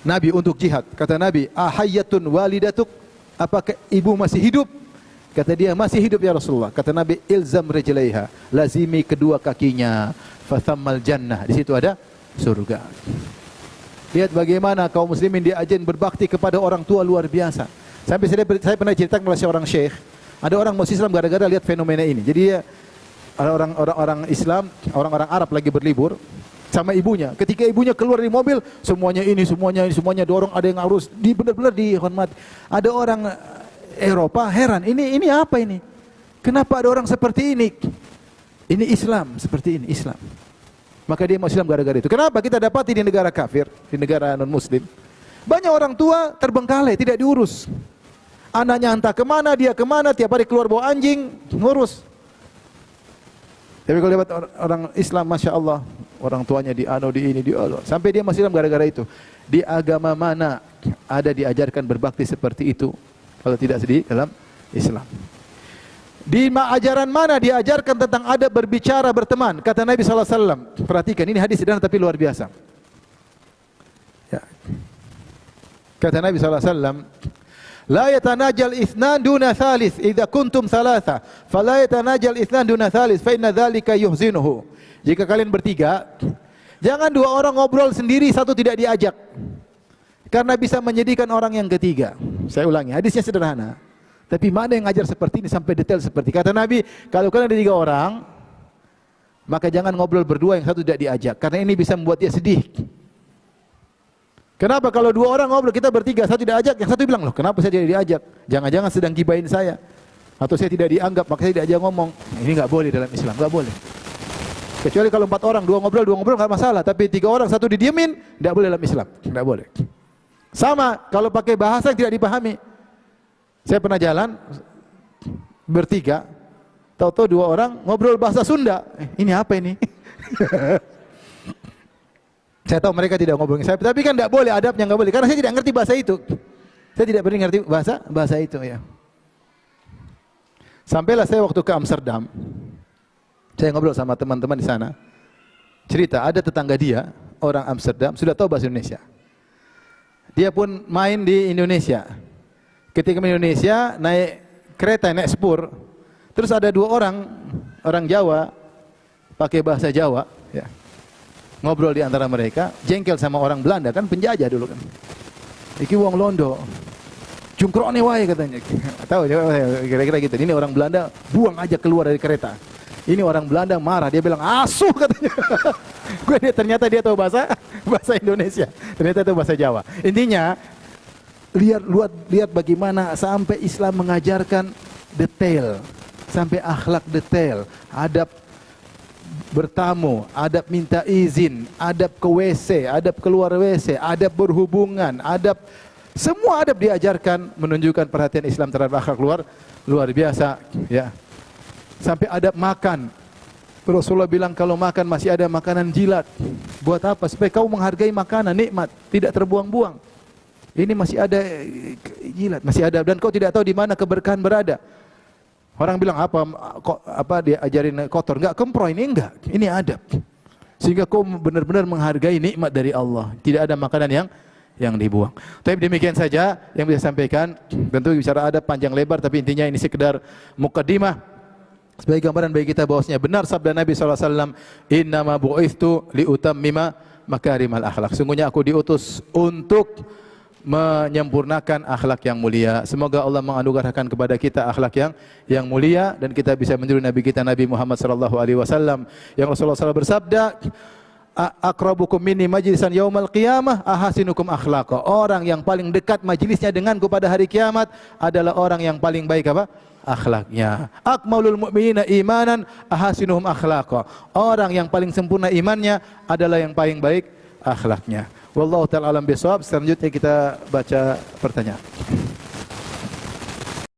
Nabi untuk jihad, kata Nabi, ahayyatun walidatuk, apakah ibu masih hidup? Kata dia, masih hidup ya Rasulullah. Kata Nabi, ilzam rijlaiha, lazimi kedua kakinya, fathammal jannah. Di situ ada surga. Lihat bagaimana kaum muslimin diajarkan berbakti kepada orang tua luar biasa. Sampai saya pernah ceritakan kepada seorang syekh, ada orang masuk Islam gara-gara lihat fenomena ini. Jadi ada orang Islam, orang-orang Arab lagi berlibur sama ibunya. Ketika ibunya keluar dari mobil, semuanya dorong, ada yang harus benar-benar dihormati. Ada orang Eropa heran, ini apa ini? Kenapa ada orang seperti ini? Ini Islam, seperti ini Islam. Maka dia masuk Islam gara-gara itu. Kenapa kita dapati di negara kafir, di negara non-muslim, banyak orang tua terbengkalai, tidak diurus. Anaknya entah kemana, dia kemana, tiap hari keluar bawa anjing, ngurus. Tapi kalau lihat orang Islam, Masya Allah, orang tuanya di ini, di Allah. Sampai dia masuk Islam gara-gara itu. Di agama mana ada diajarkan berbakti seperti itu? Kalau tidak sedih dalam Islam. Di ajaran mana diajarkan tentang adab berbicara, berteman? Kata Nabi SAW, perhatikan, ini hadis sederhana tapi luar biasa. Ya. Kata Nabi SAW, la yatanajal ithnan duna thalith idza kuntum thalatha fala yatanajal ithnan duna thalith fa inna dzalika yuhzinuhu. Jika kalian bertiga, jangan dua orang ngobrol sendiri, satu tidak diajak, karena bisa menyedihkan orang yang ketiga. Saya ulangi, hadisnya sederhana, tapi mana yang ngajar seperti ini sampai detail seperti kata Nabi, kalau kalian ada 3 orang, maka jangan ngobrol berdua yang satu tidak diajak, karena ini bisa membuat dia sedih. Kenapa kalau 2 orang ngobrol, kita bertiga, satu tidak ajak, yang satu bilang, loh kenapa saya tidak diajak? Jangan-jangan sedang gibahin saya, atau saya tidak dianggap, maka saya tidak diajak ngomong. Ini nggak boleh dalam Islam, nggak boleh. Kecuali kalau 4 orang, 2 ngobrol nggak masalah. Tapi 3 orang, satu didiemin, nggak boleh dalam Islam, nggak boleh. Sama kalau pakai bahasa yang tidak dipahami. Saya pernah jalan bertiga, tahu-tahu 2 orang ngobrol bahasa Sunda. Ini apa ini? Saya tahu mereka tidak ngobrol saya, tapi kan tidak boleh, adabnya nggak boleh, karena saya tidak ngerti bahasa itu. Saya tidak pernah ngerti bahasa itu ya. Sampailah saya waktu ke Amsterdam, saya ngobrol sama teman-teman di sana. Cerita ada tetangga dia, orang Amsterdam, sudah tahu bahasa Indonesia. Dia pun main di Indonesia. Ketika di Indonesia naik kereta, naik spur, terus ada 2 orang Jawa pakai bahasa Jawa, ya. Ngobrol di antara mereka, jengkel sama orang Belanda, kan penjajah dulu kan. Iki wong Londo, jungkrone wae katanya. Tahu kira-kira gitu. Ini orang Belanda, buang aja keluar dari kereta. Ini orang Belanda marah, dia bilang asuh katanya. Ternyata dia tahu bahasa Indonesia, ternyata itu bahasa Jawa. Intinya lihat bagaimana sampai Islam mengajarkan detail, sampai akhlak detail, adab bertamu, adab minta izin, adab ke WC, adab keluar WC, adab berhubungan, semua adab diajarkan, menunjukkan perhatian Islam terhadap akhlak luar biasa, ya. Sampai adab makan. Rasulullah bilang kalau makan masih ada makanan jilat. Buat apa? Supaya kau menghargai makanan, nikmat, tidak terbuang-buang. Ini masih ada jilat, masih ada, dan kau tidak tahu di mana keberkahan berada. Orang bilang apa dia ajarin kotor, enggak, kempro ini enggak. Ini adab. Sehingga kau benar-benar menghargai nikmat dari Allah. Tidak ada makanan yang dibuang. Tapi demikian saja yang bisa sampaikan. Tentu bicara adab panjang lebar, tapi intinya ini sekedar mukaddimah sebagai gambaran bagi kita bahwasanya benar sabda Nabi SAW, innama bu'ithtu liutammima makarimal akhlak. Sungguhnya aku diutus untuk menyempurnakan akhlak yang mulia. Semoga Allah menganugerahkan kepada kita akhlak yang mulia, dan kita bisa meniru Nabi kita Nabi Muhammad SAW yang Rasulullah SAW bersabda, aqrabukum minni majlisan yaumal qiyamah ahasinukum akhlaqa. Orang yang paling dekat majelisnya denganku pada hari kiamat adalah orang yang paling baik akhlaknya. Akmalul mu'minina imanan ahasinuhum akhlaqa. Orang yang paling sempurna imannya adalah yang paling baik akhlaknya. Wallahu ta'ala alam bisawab. Selanjutnya kita baca pertanyaan.